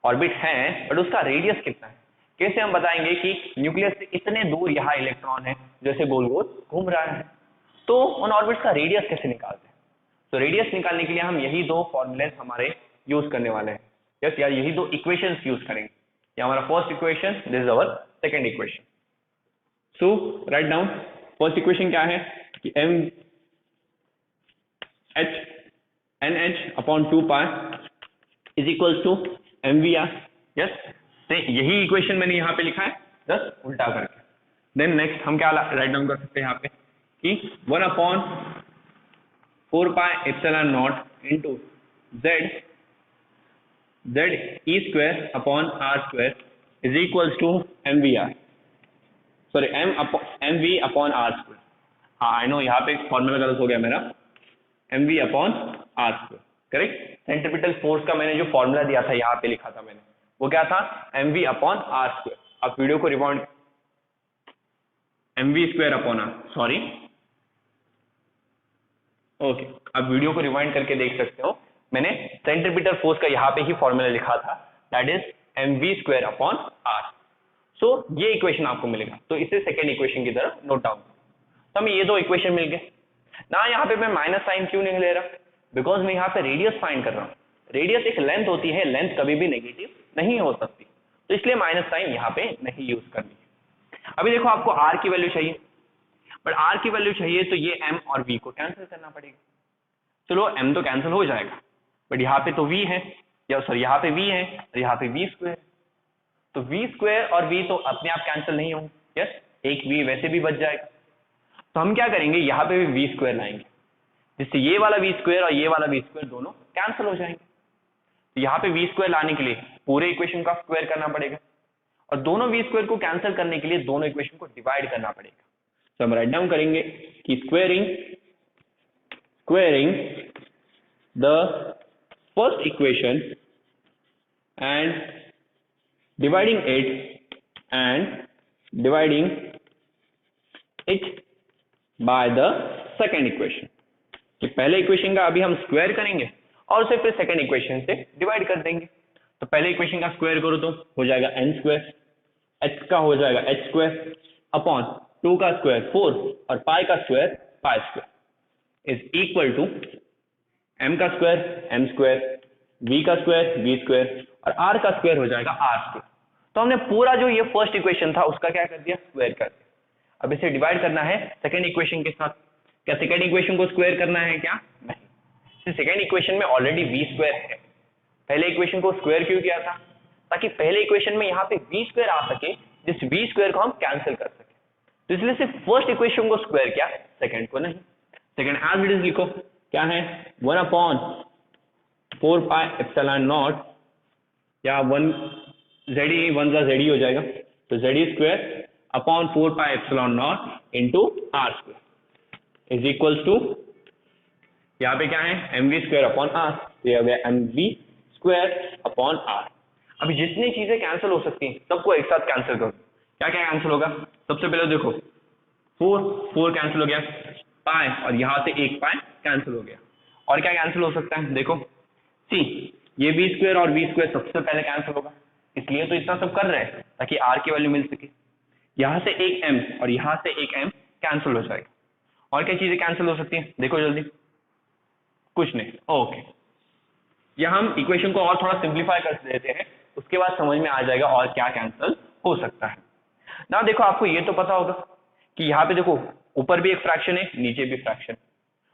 ऑर्बिट है बट उसका रेडियस कितना है? कैसे हम बताएंगे कि न्यूक्लियस से इतने दूर यहाँ इलेक्ट्रॉन है जैसे गोल गोल घूम रहा है, तो उन ऑर्बिट्स का रेडियस कैसे निकालते हैं? तो रेडियस निकालने के लिए हम यही 2 फॉर्मूले हमारे यूज करने वाले हैं। यस, यार यही 2 इक्वेशंस यूज करेंगे। ये हमारा first equation, this is our second equation. So right down, first equation क्या है कि m h nh upon 2 pi is equals to mvr। Yes, तो यही इक्वेशन मैंने यहाँ पे लिखा है, जस्ट उल्टा करके। देन नेक्स्ट हम क्या राइट डाउन कर सकते हैं यहाँ पे कि 1 upon 4 pi epsilon not into z e square upon r square is equals to mvr, sorry mv upon r square. हाँ, आई नो यहाँ पे फॉर्मूला गलत हो गया मेरा, mv upon r square, correct. Centripetal force का मैंने जो फॉर्मूला दिया था यहाँ पे लिखा था मैंने, वो क्या था? mv upon r square. आप वीडियो को rewind, mv square upon r, sorry, okay, आप वीडियो को रिवाइंड करके देख सकते हो, मैंने सेंट्रीपिटल फोर्स का यहाँ पे ही फॉर्मूला लिखा था, that is mv square upon r। सो ये इक्वेशन आपको मिलेगा, तो इसे सेकेंड इक्वेशन की तरह नोट डाउन। तो हमें ये 2 इक्वेशन मिल गए ना। यहाँ पे मैं माइनस साइन क्यों नहीं ले रहा? बिकॉज मैं यहाँ पे रेडियस फाइंड कर रहा हूँ। रेडियस एक लेंथ होती है, लेंथ कभी भी नेगेटिव नहीं हो सकती, तो इसलिए माइनस साइन यहाँ पे नहीं यूज करनी है। अभी देखो आपको r की वैल्यू चाहिए, बट r की वैल्यू चाहिए तो ये m और v को कैंसिल करना पड़ेगा। चलो m तो कैंसिल हो जाएगा, बट यहाँ पे तो v है, या सॉरी यहाँ पे v है और यहाँ पे v स्क्वायर, तो v स्क्वायर और v तो अपने आप कैंसिल नहीं होंगे। यस, एक v वैसे भी बच जाएगा, तो हम क्या करेंगे, यहाँ पे भी v स्क्वायर लाएंगे, जिससे ये वाला v स्क्वायर और ये वाला v स्क्वायर दोनों कैंसिल हो जाएंगे। तो यहाँ पे v स्क्वायर लाने के लिए पूरे इक्वेशन का स्क्वायर करना पड़ेगा, और दोनों v स्क्वायर को कैंसिल करने के लिए दोनों इक्वेशन को डिवाइड करना पड़ेगा। तो हम राइट डाउन करेंगे कि squaring the first equation and dividing it by the second equation, कि पहले इक्वेशन का अभी हम स्क्वायर करेंगे और उसे फिर सेकेंड इक्वेशन से डिवाइड कर देंगे। तो पहले इक्वेशन का स्क्वायर करो तो हो जाएगा n स्क्वायर, h का हो जाएगा h स्क्वायर अपॉन 2 का स्क्वायर 4 और पाई का square pi square is equal to m का स्क्वायर m स्क्वायर, v का स्क्वायर v स्क्वायर और r का स्क्वायर हो जाएगा r स्क्वायर। तो हमने पूरा जो ये फर्स्ट इक्वेशन था उसका क्या कर दिया, स्क्वायर कर दिया। अब इसे डिवाइड करना है सेकेंड इक्वेशन के साथ। क्या सेकेंड इक्वेशन को स्क्वायर करना है क्या? नहीं, सेकेंड इक्वेशन में ऑलरेडी v स्क्वायर है। पहले इक्वेशन को स्क्वायर क्यों किया था? ताकि पहले इक्वेशन में यहाँ पे v स्क्वायर आ सके, जिस v स्क्वायर को हम कैंसिल कर सके। तो इसलिए सिर्फ फर्स्ट इक्वेशन को स्क्वायर किया, सेकेंड को नहीं। सेकेंड एज इट इज लिखो, क्या है 1/4 पाई एप्सिलॉन नॉट, या 1 ZE हो जाएगा, तो ZE square upon 4 pi epsilon not into R square is equals to, यहाँ पे क्या है mv स्क्वायर अपॉन आर, तो ये हो गया mv स्क्वायर अपॉन आर। अभी जितनी चीजें कैंसिल हो सकती हैं सबको एक साथ कैंसिल करो। क्या क्या कैंसिल होगा? सबसे पहले देखो 4 कैंसिल हो गया, पाई और यहाँ से एक पाई कैंसिल हो गया। और क्या कैंसिल हो सकता है? देखो सी, ये v स्क्वायर और v स्क्वायर सबसे पहले कैंसिल होगा, इसलिए तो इतना सब कर रहे हैं ताकि r की वैल्यू मिल सके। यहाँ से एक m और यहाँ से एक m कैंसिल हो जाएगा। और क्या चीजें कैंसिल हो सकती हैं? देखो जल्दी, कुछ नहीं। ओके, या हम इक्वेशन को और थोड़ा सिंप्लीफाई कर देते हैं, उसके बाद समझ में आ जाएगा और क्या कैंसिल हो सकता है ना। देखो आपको ये तो पता होगा कि यहाँ पे देखो ऊपर भी एक फ्रैक्शन है, नीचे भी फ्रैक्शन,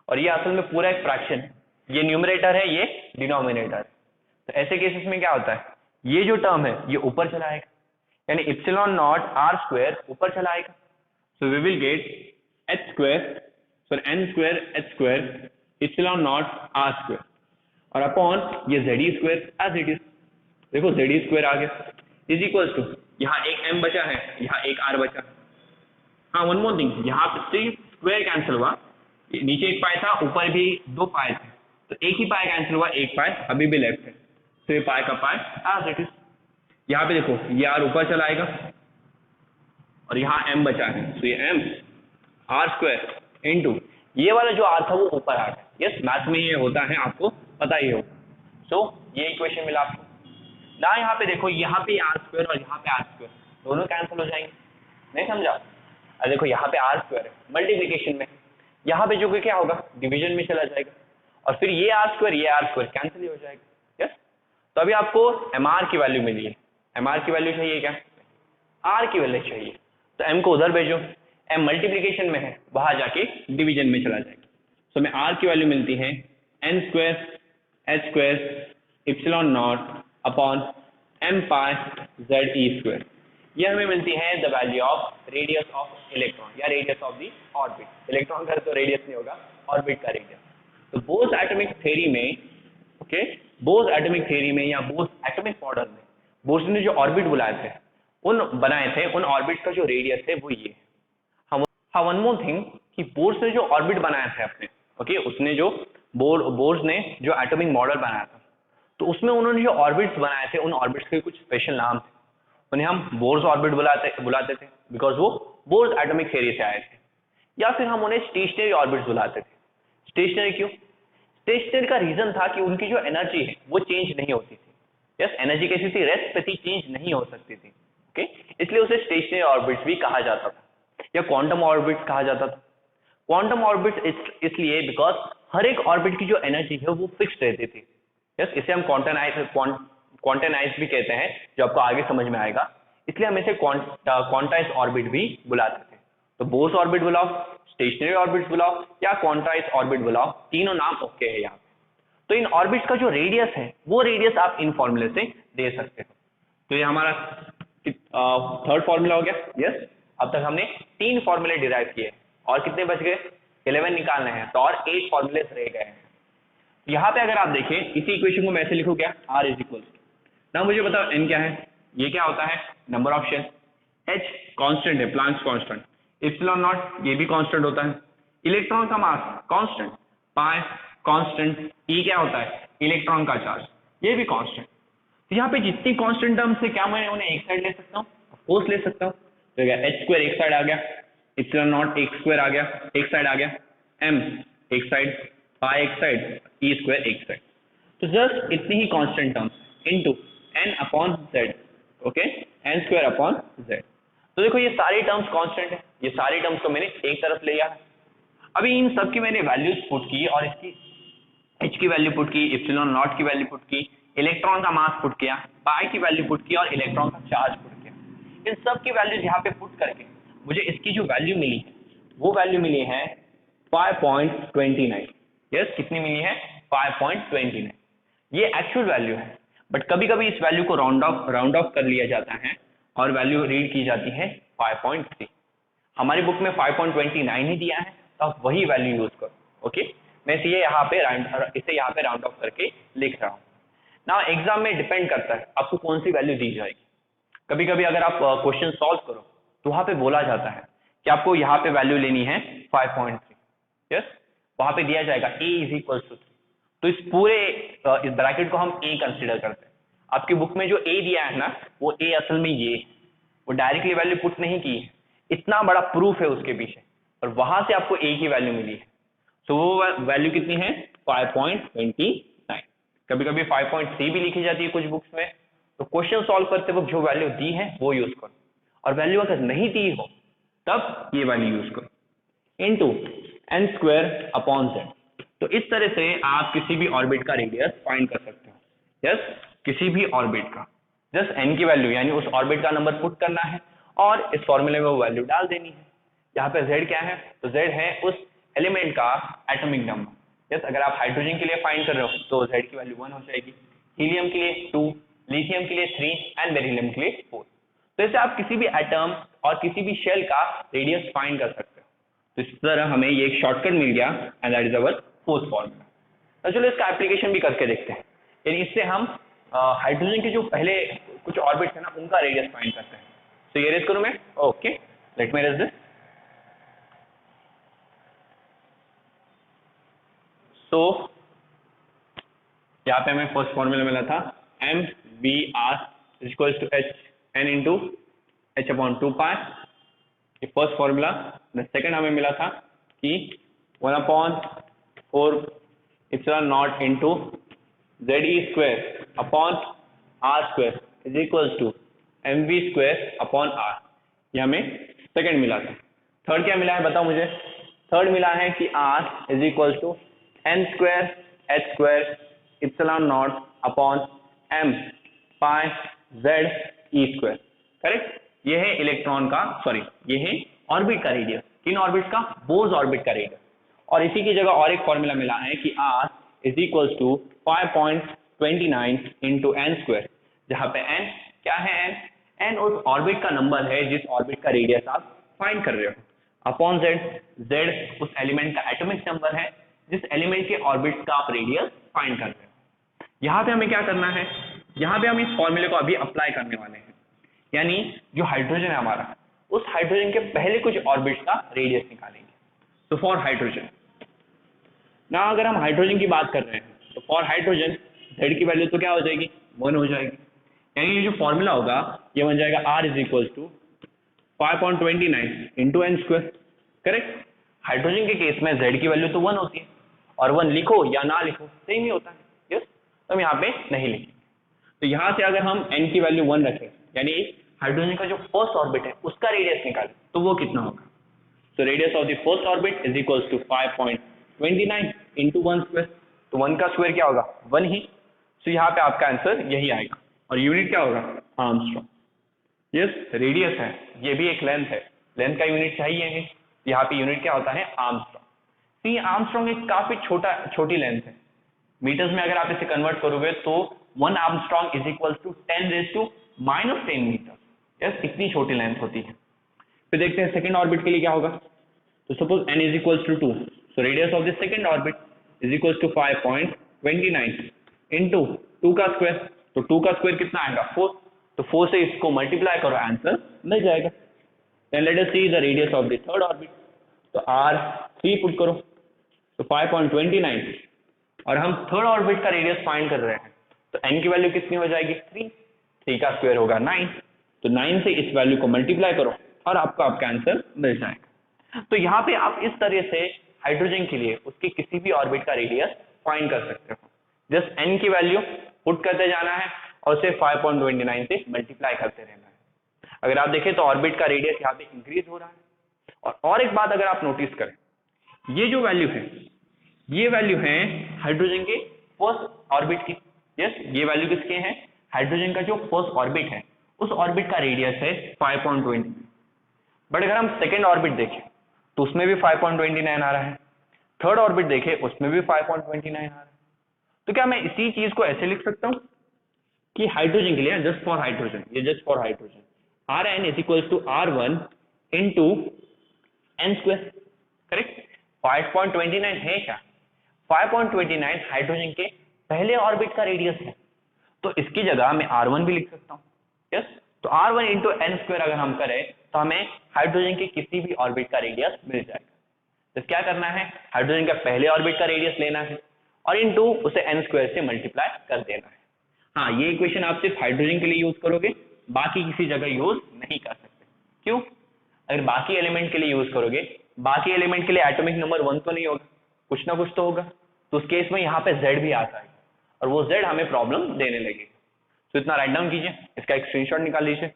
और ये असल में पूरा एक फ्रैक्शन है। ये न्यूमरेटर है, ये डिनोमिनेटर है। तो ऐसे केसेस में क्या होता है, ये जो टर्म है ये ऊपर चला आएगा, यानी इप्सिलॉन नॉट आर स्क्वायर ऊपर चला आएगा। So we will get H square, sorry N square H square epsilon naught R square और अपॉन ये Z square as it is. देखो जेड स्क्वायर आ गया इज इक्वल्स टू, यहाँ एक m बचा है, यहाँ एक r बचा। हाँ वन मोर थिंग, यहाँ पे स्क्वायर कैंसिल हुआ, नीचे एक पाई था, ऊपर भी 2 पाई थे, तो एक ही पाई कैंसिल हुआ, एक पाई अभी भी लेफ्ट है, तो ये पाई का पाई एज इट इज। यहाँ पे देखो ये r ऊपर चला आएगा और यहाँ m बचा है, तो ये m r स्क्वायर इंटू ये वाला जो r था वो ऊपर आ गया। यस, मैथ में ये होता है, आपको पता ही होगा। सो ये इक्वेशन मिला आपको ना। यहाँ पे देखो, यहाँ पे आर स्क्वायर और यहाँ पे आर स्क्वायर दोनों कैंसिल हो जाएंगे, नहीं समझा? अरे देखो यहाँ पे आर स्क्वायर है मल्टीप्लिकेशन में, यहाँ पे जो कि क्या होगा डिवीजन में चला जाएगा, और फिर ये आर स्क्वायर कैंसिल ही हो जाएगा। यस, तो अभी आपको एम आर की वैल्यू मिली है। एम आर की वैल्यू चाहिए क्या? आर की वैल्यू चाहिए, तो एम को उधर भेजो, एम मल्टीप्लिकेशन में है, वहां जाके डिवीजन में चला जाएगा। सो में आर की वैल्यू मिलती है N square H square epsilon nought upon m pi Z E square. ये हमें मिलती है the value of radius of electron, या radius of the orbit. Electron का तो रेडियस नहीं होगा, ऑर्बिट का रेडियस। तो बोस एटॉमिक थ्योरी में, ओके, बोस एटॉमिक थ्योरी में या बोस एटॉमिक मॉडल में बोस ने जो ऑर्बिट बनाए थे उन ऑर्बिट का जो रेडियस है वो ये। हाँ वन मोर थिंग कि बोर्स ने जो ऑर्बिट बनाया था अपने, ओके, उसने जो बोर्स ने जो एटॉमिक मॉडल बनाया था, तो उसमें उन्होंने जो ऑर्बिट्स बनाए थे उन ऑर्बिट्स के कुछ स्पेशल नाम थे। उन्हें हम बोर्स ऑर्बिट बुलाते थे बिकॉज वो बोर्स एटॉमिक थ्योरी से आए थे, या फिर हम उन्हें स्टेशनरी ऑर्बिट्स बुलाते थे। स्टेशनरी क्यों? स्टेशनरी का रीजन था कि उनकी जो एनर्जी है वो चेंज नहीं होती थी। यस, एनर्जी कैसी थी? रेस्ट पे थी, चेंज नहीं हो सकती थी। ओके, इसलिए उसे स्टेशनरी ऑर्बिट्स भी कहा जाता था, या क्वांटम ऑर्बिट्स कहा जाता था। क्वांटम ऑर्बिट्स इसलिए बिकॉज हर एक ऑर्बिट की जो एनर्जी है वो फिक्स रहती थी। यस, इसे हम क्वांटाइज भी कहते हैं, जो आपको आगे समझ में आएगा। इसलिए हम इसे क्वांटाइज ऑर्बिट भी बुलाते थे। तो बोस ऑर्बिट बुलाओ, स्टेशनरी ऑर्बिट बुलाओ, या क्वांटाइज ऑर्बिट बुलाओ, तीनों नाम ओके है यहाँ पे। तो इन ऑर्बिट्स का जो रेडियस है वो रेडियस आप इन फॉर्मूले से दे सकते हो। तो ये हमारा थर्ड फॉर्मूला हो गया। यस, अब तक हमने 3 फॉर्मूले डिराइव किए, और कितने बच गए? 11 निकालने हैं, तो और 8 फॉर्मूले रह गए हैं। यहाँ पे अगर आप देखें, इसी इक्वेशन को मैं ऐसे लिखूं क्या? R इज इक्वल ना, मुझे बताओ n क्या है? ये क्या होता है? Number of shell. H constant है, प्लैंक्स कांस्टेंट। इप्सिलॉन नॉट ये भी कांस्टेंट होता है। इलेक्ट्रॉन का mass constant, pi constant. E क्या होता है? इलेक्ट्रॉन का चार्ज, ये भी कांस्टेंट। तो यहाँ पे जितनी कांस्टेंट टर्म से क्या मैं उन्हें एक साइड ले सकता हूँ? ऑफकोर्स ले सकता हूँ। तो H स्क्वायर एक साइड आ गया, इप्सिलॉन नॉट एक स्क्वायर आ गया, एक साइड आ गया, m एक साइड, पाई एक साइड, ई स्क्वायर एक साइड। तो जस्ट इतनी ही constant terms into n upon z, okay, n square upon z। तो देखो ये सारे टर्म्स कांस्टेंट है, ये सारे टर्म्स को मैंने एक तरफ ले लिया है। अभी इन सब की मैंने वैल्यूज पुट की और इसकी h की वैल्यू पुट की, एप्सिलॉन नॉट की वैल्यू पुट की, इलेक्ट्रॉन का मास पुट किया, पाई की वैल्यू पुट की और इलेक्ट्रॉन का चार्ज पुट किया। इन सब की वैल्यूज यहाँ पे पुट करके मुझे इसकी जो वैल्यू मिली है वो वैल्यू मिली है 5.29। यस, कितनी मिली है? 5.29। ये एक्चुअल वैल्यू है, बट कभी कभी इस वैल्यू को राउंड ऑफ कर लिया जाता है और वैल्यू रीड की जाती है 5.3। हमारी बुक में 5.29 ही दिया है, तो आप वही वैल्यू यूज करो। ओके, मैं इसे यहाँ पे राउंड ऑफ करके लिख रहा हूँ ना। एग्जाम में डिपेंड करता है आपको कौन सी वैल्यू दी जाएगी। कभी कभी अगर आप क्वेश्चन सॉल्व करो तो वहां पे बोला जाता है कि आपको यहाँ पे वैल्यू लेनी है 5.3। यस, वहां पे दिया जाएगा a इज इक्वल टू 3। तो इस पूरे इस ब्रैकेट को हम a कंसिडर करते हैं। आपकी बुक में जो a दिया है ना, वो a असल में ये, वो डायरेक्टली वैल्यू पुट नहीं की है, इतना बड़ा प्रूफ है उसके पीछे, और वहां से आपको a की वैल्यू मिली है। तो वो वैल्यू कितनी है? 5.29। कभी कभी 5.3 भी लिखी जाती है कुछ बुक्स में। तो क्वेश्चन सॉल्व करते वक्त जो वैल्यू दी है वो यूज करो, और वैल्यू अगर नहीं दी हो तब ये वैल्यू यूज करो into n square upon z। तो इस तरह से आप किसी भी ऑर्बिट का रेडियस फाइंड कर सकते हो। यस, किसी भी ऑर्बिट का जस्ट n की वैल्यू यानी उस ऑर्बिट का नंबर पुट करना है और इस फॉर्मूले में वो वैल्यू डाल देनी है। यहाँ पे z क्या है? तो z है उस एलिमेंट का एटॉमिक नंबर। यस, अगर आप हाइड्रोजन के लिए फाइंड कर रहे हो तो z की वैल्यू 1 हो जाएगी, हीलियम के लिए 2, लिथियम के लिए 3 एंड बेरिलियम के लिए 4। तो इससे आप किसी भी एटम और किसी भी शेल का रेडियस फाइंड कर सकते हो। तो इस तरह हमें ये एक शॉर्टकट मिल गया and that is our fourth formula. तो चलो इसका एप्लीकेशन भी करके देखते हैं। यानी इससे हम हाइड्रोजन के जो पहले कुछ ऑर्बिट्स है ना उनका रेडियस फाइंड करते हैं। तो ये रेज करूं मैं? Okay, let me raise this. So यहाँ पे हमें फर्स्ट फॉर्मूला मिला था mvr equals to hn into h upon 2 ये फर्स्ट फॉर्मूला। सेकंड हमें मिला था कि 1/4 epsilon not into ze square upon r square is equals to mv square upon r। ये हमें सेकंड मिला था। थर्ड क्या मिला है बताओ मुझे? थर्ड मिला है कि r is equals to n square h square epsilon naught upon m pi z e square. Correct? ये है इलेक्ट्रॉन का, सॉरी ये है ऑर्बिट का रेडियस। किन ऑर्बिट का? बोर्स ऑर्बिट का रेडियस। और इसी की जगह और एक फॉर्मूला मिला है कि r is equals to 5.29 into n square, जहां पे n क्या है? n उस ऑर्बिट का नंबर है जिस ऑर्बिट का रेडियस आप फाइंड कर रहे हो, अपॉन z, z उस एलिमेंट का एटॉमिक नंबर है जिस एलिमेंट के ऑर्बिट का आप रेडियस फाइंड कर रहे हो। यहाँ पे हमें क्या करना है? यहाँ पे हम इस फॉर्मूले को अभी अप्लाई करने वाले हैं। यानी जो हाइड्रोजन है हमारा, उस हाइड्रोजन के पहले कुछ ऑर्बिट्स का रेडियस निकालेंगे। तो फॉर हाइड्रोजन ना, अगर हम हाइड्रोजन की बात कर रहे हैं तो फॉर हाइड्रोजन z की वैल्यू तो क्या हो जाएगी? 1 हो जाएगी। यानी ये जो फॉर्मूला होगा ये बन जाएगा r is equal to 5.29 into n square. Correct? Hydrogen के केस में z की वैल्यू तो 1 होती है, और 1 लिखो या ना लिखो सेम ही होता है। यस, तो हम यहाँ पे नहीं लिखेंगे। तो यहाँ से अगर हम n की वैल्यू 1 रखें, यानी हाइड्रोजन का जो फर्स्ट ऑर्बिट है उसका रेडियस निकालें, तो वो कितना होगा? तो radius of the first orbit is equals to 5.29 into 1 square. तो 1 का स्क्वायर क्या होगा? 1 ही। तो यहाँ पे आपका आंसर यही आएगा। और यूनिट क्या होगा? आर्मस्ट्रॉन्ग। यस, रेडियस है, ये भी एक लेंथ है, लेंथ का यूनिट चाहिए है। यहाँ पे यूनिट क्या होता है? आर्मस्ट्रॉन्ग। तो ये आर्मस्ट्रॉन्ग एक काफी छोटी लेंथ है। मीटर्स में अगर आप इसे कन्वर्ट करोगे तो 1 angstrom is equal to 10⁻⁻10 metre. Yes, इतनी छोटी लेंथ होती है। फिर देखते हैं सेकंड ऑर्बिट के लिए क्या होगा। तो suppose n is equal to 2, so radius of the second orbit is equal to 5.29 into 2 का स्क्वायर। तो 2 का स्क्वायर कितना आएगा? 4। तो 4 से इसको मल्टीप्लाई करो, आंसर मिल जाएगा। Then let us see the radius of the third orbit. तो r 3 पुट करो, तो 5.29, और हम थर्ड ऑर्बिट का रेडियस फाइंड कर रहे हैं, तो n की वैल्यू कितनी हो जाएगी? 3 का स्क्वायर होगा 9। तो 9 से इस वैल्यू को मल्टीप्लाई करो और आपका आंसर मिल जाएगा। तो यहाँ पे आप इस तरह से हाइड्रोजन के लिए उसके किसी भी ऑर्बिट का रेडियस फाइंड कर सकते हो। जस्ट n की वैल्यू पुट करते जाना है और उसे 5.29 से मल्टीप्लाई करते रहना है। अगर आप देखें तो ऑर्बिट का रेडियस यहाँ पे इंक्रीज हो रहा है। और एक बात अगर आप नोटिस करें, ये जो वैल्यू है, ये वैल्यू है हाइड्रोजन के फर्स्ट ऑर्बिट की। यस, ये वैल्यू किसके हैं? हाइड्रोजन का जो फर्स्ट ऑर्बिट है उस ऑर्बिट का रेडियस है 5.20। बट अगर हम सेकेंड ऑर्बिट देखें तो उसमें भी 5.29 आ रहा है, थर्ड ऑर्बिट देखें उसमें भी 5.29 आ रहा है। तो क्या मैं इसी चीज को ऐसे लिख सकता हूं कि हाइड्रोजन के लिए, जस्ट फॉर हाइड्रोजन, ये just for hydrogen, Rn is equal to R1 into n square, correct? 5.29 है क्या? 5.29 हाइड्रोजन के पहले ऑर्बिट का रेडियस है, तो इसकी जगह मैं R1 भी लिख सकता हूँ। यस, तो R1 इंटू n स्क्वायर अगर हम करें तो हमें हाइड्रोजन के किसी भी ऑर्बिट का रेडियस मिल जाएगा। तो क्या करना है? हाइड्रोजन का पहले ऑर्बिट का रेडियस लेना है और इंटू उसे n स्क्वायर से मल्टीप्लाई कर देना है। हाँ, ये इक्वेशन आप सिर्फ हाइड्रोजन के लिए यूज करोगे, बाकी किसी जगह यूज नहीं कर सकते। क्यों? अगर बाकी एलिमेंट के लिए यूज करोगे, बाकी एलिमेंट के लिए एटॉमिक नंबर 1 तो नहीं होगा, कुछ ना कुछ तो होगा। तो उस केस में यहाँ पे Z भी आता है और वो Z हमें प्रॉब्लम देने लगेगा। तो इतना राइट डाउन कीजिए, इसका एक स्क्रीनशॉट निकाल लीजिए,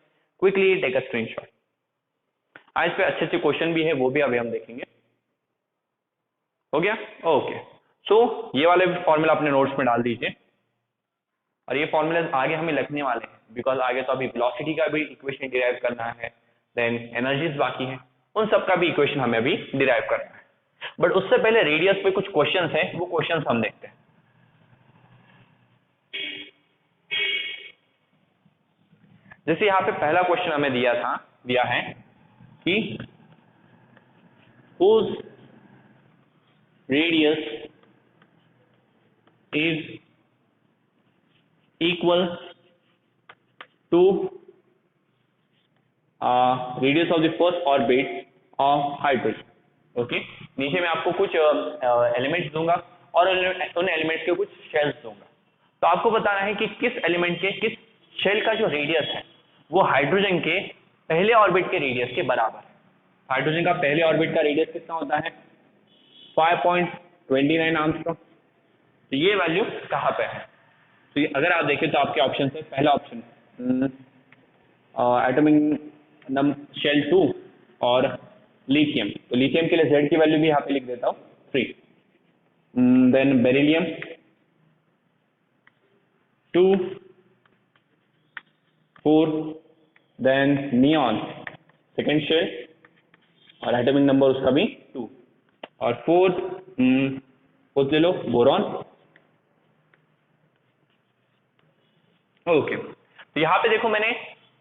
क्विकली टेक अ स्क्रीनशॉट। आज पे अच्छे अच्छे क्वेश्चन भी है, वो भी अभी हम देखेंगे। हो गया? ओके, सो ये वाले फॉर्मूला अपने नोट्स में डाल दीजिए और ये फॉर्मूला आगे हमें लिखने वाले हैं, बिकॉज आगे तो अभी वेलोसिटी का भी इक्वेशन डिराइव करना है, देन एनर्जीज बाकी है, उन सब का भी इक्वेशन हमें अभी डिराइव करना है। बट उससे पहले रेडियस पे कुछ क्वेश्चंस हैं, वो क्वेश्चंस हम देखते हैं। जैसे यहाँ पे पहला क्वेश्चन हमें दिया है कि whose radius is equal to radius of the first orbit of hydrogen। Okay, नीचे मैं आपको कुछ एलिमेंट्स दूंगा और उन एलिमेंट्स के कुछ शेल्स दूंगा। तो आपको बताना है कि किस एलिमेंट के किस शेल का जो रेडियस है वो हाइड्रोजन के पहले ऑर्बिट के रेडियस के बराबर है। हाइड्रोजन का पहले ऑर्बिट का रेडियस कितना होता है? 5.29 एंगस्ट्रॉम। तो ये वैल्यू कहाँ पे है? तो ये अगर आप देखें तो आपके ऑप्शन है, पहला ऑप्शन एटॉमिक शेल 2 और लिथियम। तो लिथियम के लिए Z की वैल्यू भी यहाँ पे लिख देता हूँ 3, then beryllium 2, 4, then neon second shell और एटॉमिक नंबर उसका भी 2, और फोर्थ ले लो बोरॉन। ओके, तो यहाँ पे देखो मैंने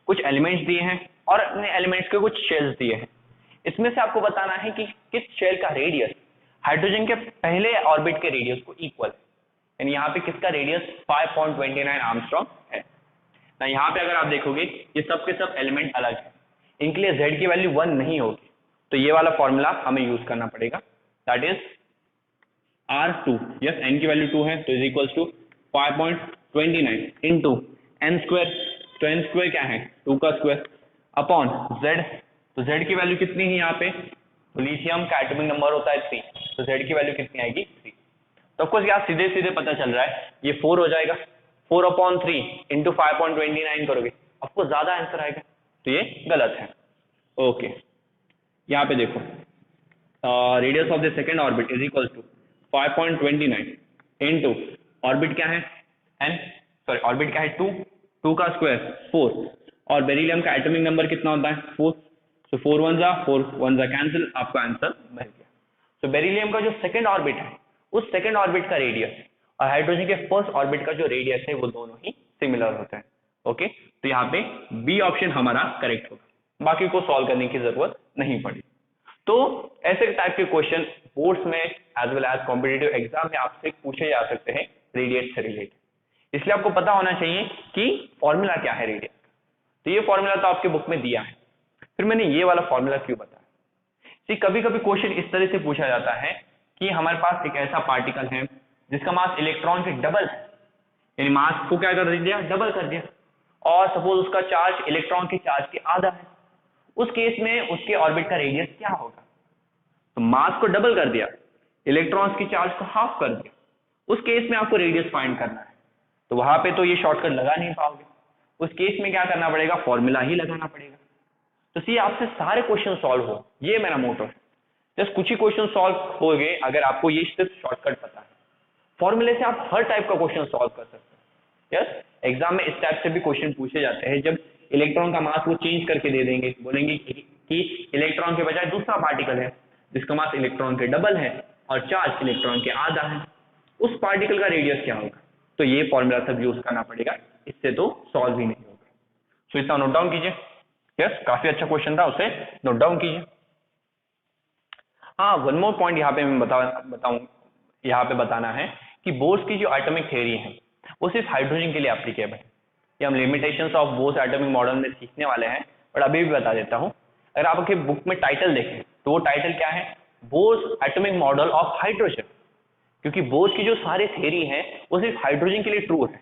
कुछ एलिमेंट्स दिए हैं और अपने एलिमेंट्स के कुछ शेल्स दिए हैं। इसमें से आपको बताना है कि किस शेल का रेडियस हाइड्रोजन के पहले ऑर्बिट के रेडियस को इक्वल है। यानी यहाँ पे किसका रेडियस 5.29 एंगस्ट्रॉम है ना। यहाँ पे अगर आप देखोगे ये सब के सब एलिमेंट अलग है, इनके लिए Z की वैल्यू 1 नहीं होगी, तो ये वाला फॉर्मूला हमें यूज करना पड़ेगा, that is R2। Yes, n की वैल्यू 2 है तो is equals to 5.29 into n square. तो n स्क्वायर क्या है? 2 का स्क्वायर अपॉन Z। तो Z की वैल्यू कितनी है यहाँ पे? लिथियम का एटॉमिक नंबर होता है 3, तो Z की वैल्यू कितनी आएगी? 3। तो आपको यहाँ सीधे सीधे पता चल रहा है ये 4 हो जाएगा, 4/3 इंटू 5.29 करोगे आपको ज्यादा आंसर आएगा, तो ये गलत है। ओके, यहाँ पे देखो radius of the second orbit is equal to 5.29 into orbit क्या है? n, सॉरी ऑर्बिट क्या है? 2 का स्क्वायर 4, और बेरिलियम का एटॉमिक नंबर कितना होता है? 4। तो 4 1 जा कैंसिल, आपका आंसर मिल गया। तो बेरिलियम का जो सेकंड ऑर्बिट है उस सेकंड ऑर्बिट का रेडियस और हाइड्रोजन के फर्स्ट ऑर्बिट का जो रेडियस है वो दोनों ही सिमिलर होते हैं। ओके, तो यहाँ पे बी ऑप्शन हमारा करेक्ट होगा, बाकी को सॉल्व करने की जरूरत नहीं पड़ी। तो ऐसे टाइप के क्वेश्चन बोर्ड्स में as well as competitive exam में आपसे पूछे जा सकते हैं रेडियस से रिलेटेड, इसलिए आपको पता होना चाहिए कि फॉर्मूला क्या है रेडियस का। तो ये फॉर्मूला तो आपके बुक में दिया है, फिर मैंने ये वाला फॉर्मूला क्यों बताया? कभी कभी क्वेश्चन इस तरह से पूछा जाता है कि हमारे पास एक ऐसा पार्टिकल है जिसका मास इलेक्ट्रॉन के डबल है, यानी मास को क्या कर दिया? डबल कर दिया, और सपोज उसका चार्ज इलेक्ट्रॉन के चार्ज के आधा है, उस केस में उसके ऑर्बिट का रेडियस क्या होगा? तो मास को डबल कर दिया, इलेक्ट्रॉन्स की चार्ज को हाफ कर दिया, उस केस में आपको रेडियस फाइंड करना है। तो वहां पे तो ये शॉर्टकट लगा नहीं पाओगे, उस केस में क्या करना पड़ेगा? फॉर्मूला ही लगाना पड़ेगा। तो सी आपसे सारे क्वेश्चन सॉल्व हो, ये मेरा मोटो है। जस्ट कुछ ही क्वेश्चन सॉल्व हो गए अगर आपको ये सिर्फ शॉर्टकट पता है। फॉर्मूले से आप हर टाइप का क्वेश्चन सॉल्व कर सकते हैं। यस, एग्जाम में इस टाइप से भी क्वेश्चन पूछे जाते हैं, जब इलेक्ट्रॉन का मास वो चेंज करके दे देंगे, बोलेंगे कि इलेक्ट्रॉन के बजाय दूसरा पार्टिकल है जिसका मास इलेक्ट्रॉन के डबल है और चार्ज इलेक्ट्रॉन के आधा है, उस पार्टिकल का रेडियस क्या होगा, तो ये फॉर्मूला सब यूज करना पड़ेगा, इससे तो सॉल्व ही नहीं होगा। सो इतना नोट डाउन कीजिए। यस, काफी अच्छा क्वेश्चन था, उसे नोट डाउन कीजिए। हाँ, वन मोर पॉइंट यहाँ पे मैं बताऊं यहाँ पे बताना है कि बोर्स की जो एटॉमिक थ्योरी है वो सिर्फ हाइड्रोजन के लिए एप्लीकेबल है। ये हम limitations of Bohr's atomic model में सीखने वाले हैं, बट अभी भी बता देता हूँ। अगर आप आपके बुक में टाइटल देखें तो वो टाइटल क्या है, Bohr's atomic model of hydrogen, क्योंकि बोर्स की जो सारे थ्योरी है वो सिर्फ हाइड्रोजन के लिए ट्रू है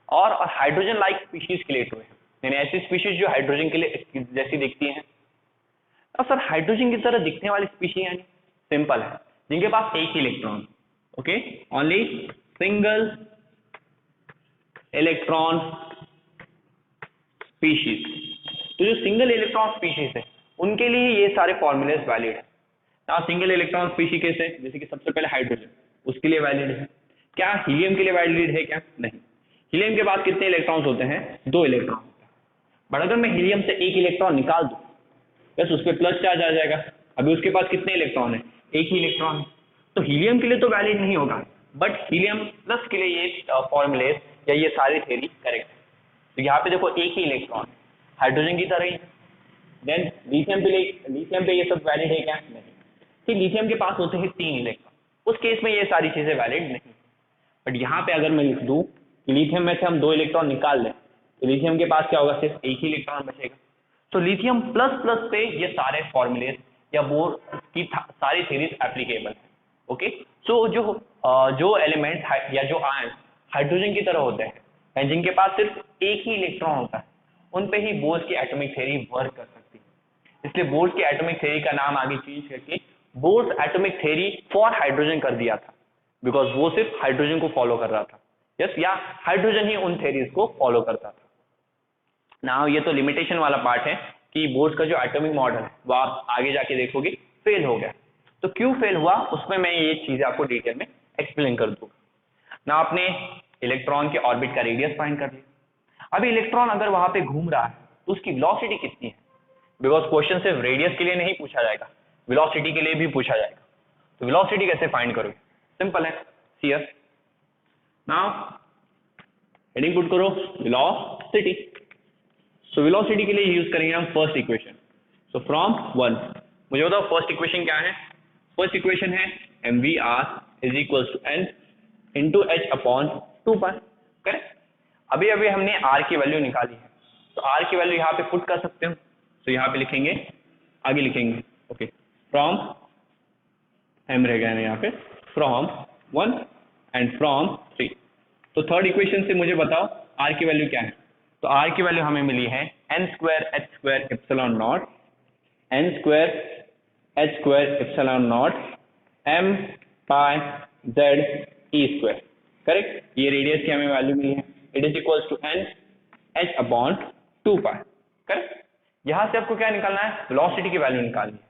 और हाइड्रोजन लाइक स्पीशीज के लिए ट्रू है, यानी ऐसी स्पीशीज जो हाइड्रोजन के लिए जैसी दिखती हैं। अब सर हाइड्रोजन की तरह दिखने वाली स्पीशीज यानी सिंपल है, जिनके पास एक ही electron, okay, only single electron species. तो जो सिंगल इलेक्ट्रॉन स्पीशीज है उनके लिए ये सारे फॉर्मूलेस वैलिड है। ना सिंगल इलेक्ट्रॉन स्पीशीज कैसे, जैसे कि सबसे पहले हाइड्रोजन, उसके लिए वैलिड है। क्या हीलियम के लिए वैलिड है क्या, नहीं। हीलियम के पास कितने इलेक्ट्रॉन्स होते हैं, 2 इलेक्ट्रॉन होते हैं। बट अगर मैं हीलियम से एक इलेक्ट्रॉन निकाल दूं बस उस पर प्लस चार्ज आ जाएगा, अभी उसके पास कितने इलेक्ट्रॉन है, एक ही इलेक्ट्रॉन है। तो हीलियम के लिए तो वैलिड नहीं होगा, बट हीलियम प्लस के लिए ये फॉर्मूले या ये सारी थ्योरी करेक्ट है। तो यहाँ पे देखो एक ही इलेक्ट्रॉन हाइड्रोजन की तरह ही। देन लिथियम पे ये सब वैलिड है क्या, नहीं। फिर लिथियम के पास होते हैं 3 इलेक्ट्रॉन, उस केस में ये सारी चीजें वैलिड नहीं। बट यहाँ पे अगर मैं लिख दूं कि लिथियम में से हम 2 इलेक्ट्रॉन निकाल लें तो लिथियम के पास क्या होगा, सिर्फ एक ही इलेक्ट्रॉन बचेगा। तो लिथियम प्लस प्लस पे ये सारे फॉर्मूले या बोर की सारी थ्योरीज एप्लीकेबल है। ओके, सो जो एलिमेंट या जो आयन हाइड्रोजन की तरह होते हैं जिनके पास सिर्फ एक ही इलेक्ट्रॉन होता है, उन पे ही बोर्स की एटॉमिक थ्योरी वर्क कर सकती है। इसलिए बोर्स की एटॉमिक थ्योरी का नाम आगे चेंज करके bourse atomic theory for hydrogen कर दिया था, बिकॉज वो सिर्फ हाइड्रोजन को फॉलो कर रहा था। यस, या हाइड्रोजन ही उन थ्योरीज को फॉलो करता था। ना ये तो लिमिटेशन वाला पार्ट है कि बोर्स का जो एटॉमिक मॉडल है वो आप आगे जाके देखोगे फेल हो गया। तो क्यों फेल हुआ उसमें मैं ये चीजें आपको डिटेल में एक्सप्लेन कर दूंगा। ना आपने इलेक्ट्रॉन के ऑर्बिट का रेडियस फाइंड कर लिया। अभी इलेक्ट्रॉन अगर वहां पे घूम रहा है तो उसकी वेलोसिटी कितनी है, बिकॉज क्वेश्चन सिर्फ रेडियस के लिए नहीं पूछा जाएगा, वेलोसिटी के लिए भी पूछा जाएगा। तो वेलोसिटी कैसे फाइंड करोगे, सिंपल है, सी एस। नाउ हेडिंग पुट करो वेलोसिटी। सो वेलोसिटी के लिए यूज करेंगे हम फर्स्ट इक्वेशन। सो फ्रॉम 1, मुझे बताओ फर्स्ट इक्वेशन क्या है। फर्स्ट इक्वेशन है mvr is equal to n into H upon 2π, correct. अभी अभी हमने r की वैल्यू निकाली है, तो r की वैल्यू यहाँ पे पुट कर सकते हो। तो यहाँ पे लिखेंगे, आगे लिखेंगे, ओके, फ्रॉम m रहेगा यहाँ पे, फ्रॉम 1 एंड फ्रॉम 3। तो थर्ड इक्वेशन से मुझे बताओ r की वैल्यू क्या है। तो r की वैल्यू हमें मिली है n square h square epsilon nought n square h square epsilon nought m pi z e square, correct. ये रेडियस की हमें वैल्यू मिली है, it is equals to n h upon 2π, correct. यहां से आपको क्या निकालना है, वेलोसिटी की वैल्यू निकालनी है।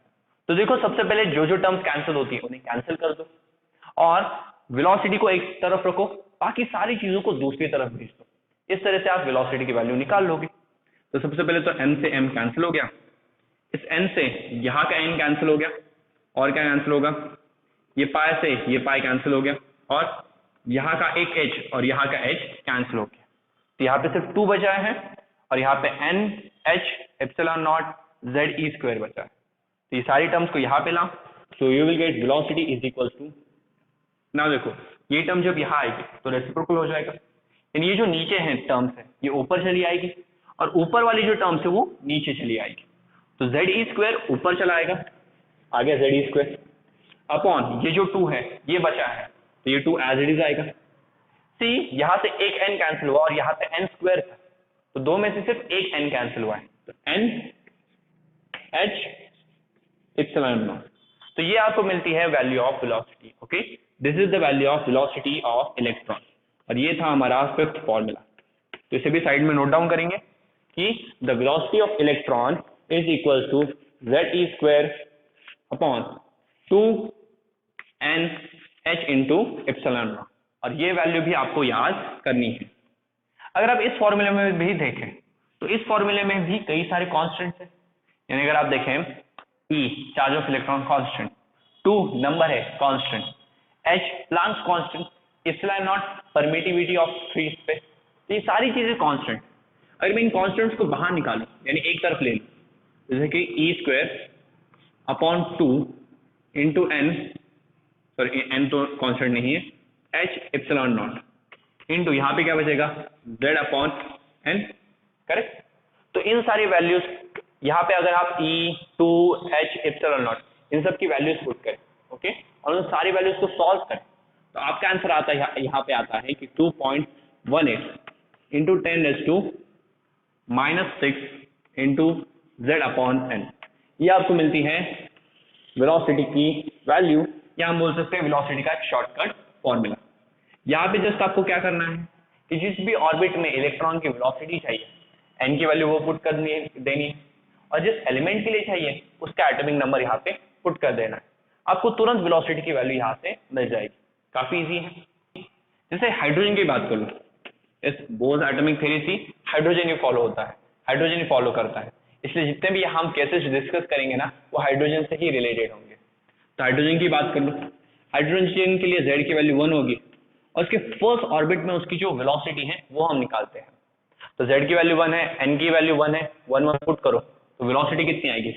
तो देखो सबसे पहले जो टर्म्स कैंसिल होती है उन्हें कैंसिल कर दो और वेलोसिटी को एक तरफ रखो, बाकी सारी चीजों को दूसरी तरफ भेज दो। इस तरह से आप वेलोसिटी की वैल्यू निकाल लोगे। तो सबसे पहले तो m से m कैंसिल हो गया, इस n से यहाँ का n कैंसिल हो गया, और क्या कैंसिल होगा, ये पाई से ये पाई कैंसिल हो गया, और यहाँ का एक h और यहाँ का h कैंसिल हो गया। तो यहाँ पे सिर्फ 2 बचा है और यहाँ पे n h epsilon not z e square बचा है। तो ये सारी टर्म्स को यहाँ पे लाओ, so you will get velocity is equal to, ना देखो ये टर्म जब यहाँ आएगी तो रेसिप्रोकल हो जाएगा, यानी ये जो नीचे हैं टर्म्स है ये ऊपर चली आएगी और ऊपर वाली जो टर्म्स है वो नीचे चली आएगी। तो z e स्क्वायर ऊपर चला आएगा, आ गया z e स्क्वायर, अपॉन ये जो 2 है ये बचा है तो ये 2 एज इट इज आएगा। सी यहाँ से एक n कैंसिल हुआ और यहाँ पे n स्क्वायर था, तो दो में से सिर्फ एक n कैंसिल हुआ है, तो n h एप्सिलॉन नॉट। तो ये आपको मिलती है value of velocity, okay, this is the value of velocity of electron. और ये था हमारा फिफ्थ फॉर्मूला। तो इसे भी साइड में नोट डाउन करेंगे कि the velocity of electron is equal to ZE square upon 2NH into epsilon naught, और ये वैल्यू भी आपको याद करनी है। अगर आप इस फॉर्मूले में भी देखें तो इस फॉर्मूले में भी कई सारे कांस्टेंट्स हैं, यानी अगर आप देखें E charge of electron constant, 2 number है constant, H Planck's constant, epsilon nought permittivity of free space, ये सारी चीजें कांस्टेंट। अगर मैं इन कांस्टेंट्स को बाहर निकालूं यानी एक तरफ ले लूं, जैसे कि E square upon 2 into N, sorry N तो कांस्टेंट नहीं है, H एप्सिलॉन नॉट इंटू यहाँ पे क्या बचेगा Z अपॉन N, करेक्ट। तो इन सारी वैल्यूज यहाँ पे अगर आप E 2 H epsilon not in सब की वैल्यूज पुट करें, ओके, और उन सारी वैल्यूज को सॉल्व करें तो आपका आंसर आता है यहाँ पे आता है कि 2.18 into 10⁻⁻6 into Z upon N, ये आपको मिलती है वेलोसिटी की वैल्यू, या हम बोल सकते हैं वेलोसिटी का एक शॉर्टकट फॉर्मूला। यहाँ पे जस्ट आपको क्या करना है कि जिस भी ऑर्बिट में इलेक्ट्रॉन की वेलोसिटी चाहिए n की वैल्यू वो पुट कर देनी है, और जिस एलिमेंट के लिए चाहिए उसका एटॉमिक नंबर यहाँ पे पुट कर देना है, आपको तुरंत वेलोसिटी की वैल्यू यहाँ से मिल जाएगी। काफी इजी है। जैसे हाइड्रोजन की बात कर लो, इस बोर्स एटॉमिक थ्योरी थी, हाइड्रोजन ही फॉलो होता है, हाइड्रोजन ही फॉलो करता है, इसलिए जितने भी हम केसेस डिस्कस करेंगे ना वो हाइड्रोजन से ही रिलेटेड होंगे। तो हाइड्रोजन की बात कर लो, हाइड्रोजन के लिए Z की वैल्यू 1 होगी, और उसके फर्स्ट ऑर्बिट में उसकी जो वेलोसिटी है वो हम निकालते हैं। तो Z की वैल्यू 1 है, N की वैल्यू 1 है, 1 पुट करो तो वेलोसिटी कितनी आएगी।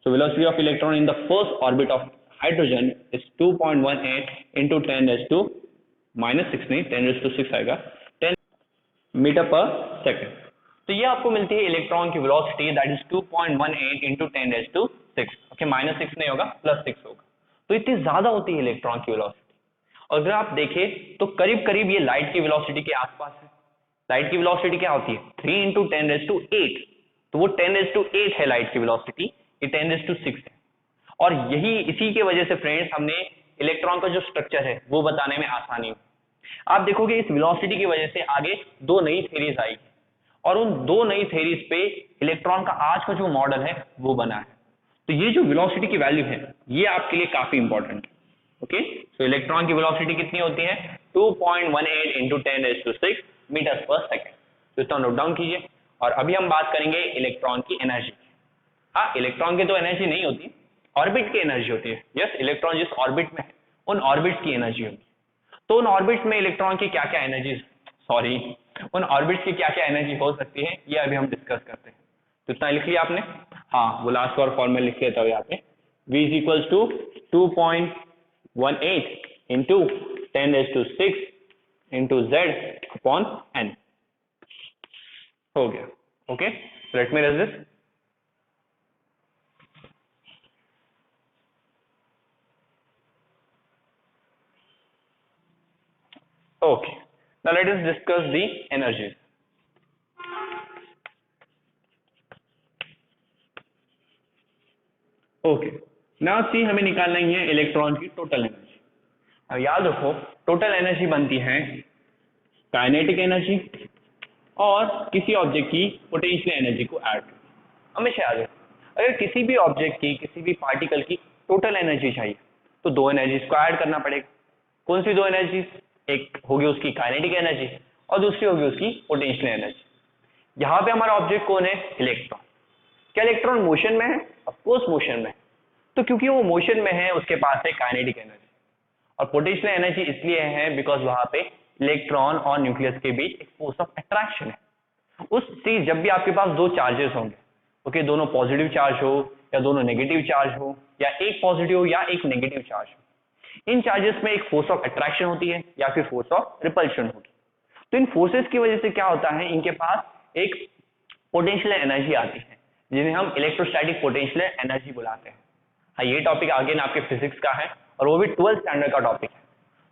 So velocity of electron in the first orbit of hydrogen is 2.18 into 10⁻⁻6 नहीं 10⁻⁶ आएगा, 10 मीटर पर सेकेंड। तो ये आपको मिलती है इलेक्ट्रॉन की velocity, that is 2.18 into 10⁻⁶, okay, -6 नहीं होगा, +6 होगा। तो इतनी ज्यादा होती है इलेक्ट्रॉन की वेलोसिटी। और अगर आप देखें तो करीब करीब ये लाइट की वेलोसिटी के आसपास है। लाइट की वेलोसिटी क्या होती है 3 इंटू 10⁸, तो वो 10⁸ है लाइट की वेलोसिटी, ये 10⁶ है। और यही इसी के वजह से फ्रेंड्स हमने इलेक्ट्रॉन का जो स्ट्रक्चर है वो बताने में आसानी हुई। आप देखोगे इस वेलोसिटी की वजह से आगे 2 नई थ्योरीज आई, और उन 2 नई थ्योरीज पे इलेक्ट्रॉन का आज का जो मॉडल है वो बना है। तो ये जो वेलोसिटी की वैल्यू है ये आपके लिए काफी इंपॉर्टेंट है, ओके। सो इलेक्ट्रॉन की वेलोसिटी कितनी होती है 2.18 इंटू 10⁶ मीटर पर सेकेंड, तो इसका नोट डाउन कीजिए। और अभी हम बात करेंगे इलेक्ट्रॉन की एनर्जी। हाँ, इलेक्ट्रॉन की तो एनर्जी नहीं होती, ऑर्बिट की एनर्जी होती है। यस, इलेक्ट्रॉन जिस ऑर्बिट में है उन ऑर्बिट की एनर्जी होगी। तो उन ऑर्बिट में इलेक्ट्रॉन की क्या क्या एनर्जी, उन ऑर्बिट की क्या क्या एनर्जी हो सकती है ये अभी हम डिस्कस करते हैं। तो इतना लिख लिया आपने, हाँ वो लास्ट और फॉर्मूला लिख लेता हूँ यहाँ पे, V is equal to 2.18 into 10⁶ into Z upon N, हो गया, okay. Let me raise this. Okay, now let us discuss the energies. Okay, now see हमें निकालना ही है इलेक्ट्रॉन की टोटल एनर्जी। अब याद रखो टोटल एनर्जी बनती है काइनेटिक एनर्जी और किसी ऑब्जेक्ट की पोटेंशियल एनर्जी को ऐड करके। हमेशा याद रखो अगर किसी भी ऑब्जेक्ट की किसी भी पार्टिकल की टोटल एनर्जी चाहिए तो 2 एनर्जीज को ऐड करना पड़ेगा। कौन सी 2 एनर्जीज, एक होगी उसकी काइनेटिक एनर्जी और दूसरी होगी उसकी पोटेंशियल एनर्जी। यहाँ पे हमारा ऑब्जेक्ट कौन है, इलेक्ट्रॉन। क्या इलेक्ट्रॉन मोशन में है, ऑफ कोर्स मोशन में है। तो क्योंकि वो मोशन में है उसके पास है काइनेटिक एनर्जी, और पोटेंशियल एनर्जी इसलिए है बिकॉज वहां पे इलेक्ट्रॉन और न्यूक्लियस के बीच एक फोर्स ऑफ अट्रैक्शन है। उससे जब भी आपके पास 2 चार्जेस होंगे, ओके, दोनों पॉजिटिव चार्ज हो या दोनों नेगेटिव चार्ज हो या एक पॉजिटिव हो या एक नेगेटिव चार्ज हो, इन चार्जेस में एक फोर्स ऑफ अट्रैक्शन होती है या फिर फोर्स ऑफ रिपल्शन होगी। तो इन फोर्सेस की वजह से क्या होता है, इनके पास एक पोटेंशियल एनर्जी आती है जिन्हें हम इलेक्ट्रोस्टैटिक पोटेंशियल एनर्जी बुलाते हैं। हाँ, ये टॉपिक अगेन आपके फिजिक्स का है और वो भी 12th स्टैंडर्ड का टॉपिक है।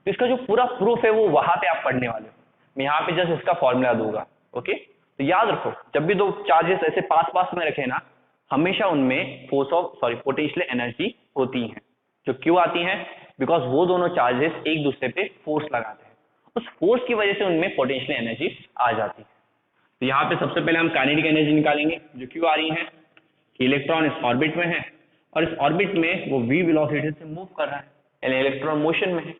तो इसका जो पूरा प्रूफ है वो वहां पे आप पढ़ने वाले हो, मैं यहाँ पे जस्ट इसका फॉर्मूला दूंगा, ओके। तो याद रखो जब भी 2 चार्जेस ऐसे पास पास में रखे ना, हमेशा उनमें पोटेंशियल एनर्जी होती है। जो क्यों आती है, बिकॉज वो दोनों चार्जेस एक दूसरे पे फोर्स लगाते हैं, उस फोर्स की वजह से उनमें पोटेंशियल एनर्जी आ जाती है। तो यहाँ पे सबसे पहले हम काइनेटिक एनर्जी निकालेंगे जो क्यों आ रही है, कि इलेक्ट्रॉन इस ऑर्बिट में है और इस ऑर्बिट में वो v वेलोसिटी से मूव कर रहा है, यानी इलेक्ट्रॉन मोशन में है।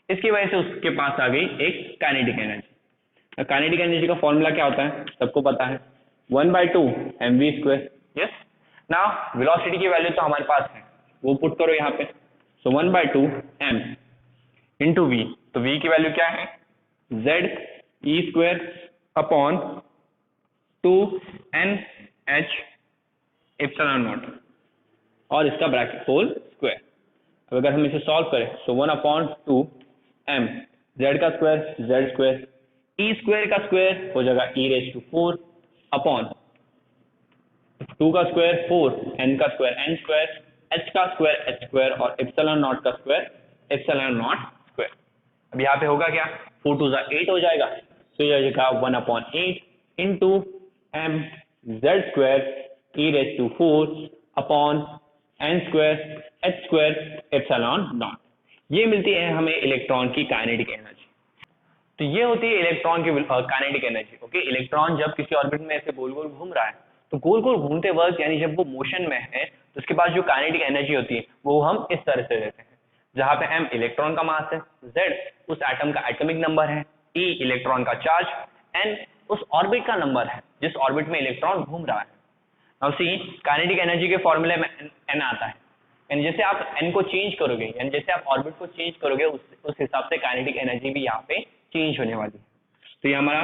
इसकी वजह से उसके पास आ गई एक काइनेटिक एनर्जी। काइनेटिक एनर्जी का फॉर्मूला क्या होता है, सबको पता है, 1/2 mv²। यस, नाउ वेलोसिटी की वैल्यू तो हमारे पास है, वो पुट करो यहाँ पे। सो 1/2 m इंटू v, तो v की वैल्यू क्या है, z e² upon 2nh epsilon naught और इसका ब्रैकेट होल स्क्वायर। अब अगर हम इसे सॉल्व करें तो 1/2 m z का स्क्वायर z², e² का स्क्वायर हो जाएगा e⁴ अपॉन 2 का स्क्वायर 4, n का स्क्वायर n², h का स्क्वायर h² और एप्सिलॉन नॉट का स्क्वायर एप्सिलॉन नॉट स्क्वायर। अब यहाँ पे होगा क्या, 4 2 8 हो जाएगा, तो ये हो जाएगा 1/8 into m z² e⁴ upon n² h² epsilon not. ये मिलती है हमें इलेक्ट्रॉन की काइनेटिक एनर्जी। तो ये होती है इलेक्ट्रॉन की काइनेटिक एनर्जी। ओके, इलेक्ट्रॉन जब किसी ऑर्बिट में ऐसे गोल गोल घूम रहा है, तो गोल गोल घूमते वक्त यानी जब वो मोशन में है, तो उसके पास जो काइनेटिक एनर्जी होती है वो हम इस तरह से लेते हैं, जहां पे m इलेक्ट्रॉन का मास है, z उस एटम का एटॉमिक नंबर है, e इलेक्ट्रॉन का चार्ज, n उस ऑर्बिट का नंबर है जिस ऑर्बिट में इलेक्ट्रॉन घूम रहा है। अब सी काइनेटिक एनर्जी के फॉर्मूले में n आता है, यानी जैसे आप n को चेंज करोगे, यानी जैसे आप ऑर्बिट को चेंज करोगे उस हिसाब से काइनेटिक एनर्जी भी यहाँ पे चेंज होने वाली है। तो ये हमारा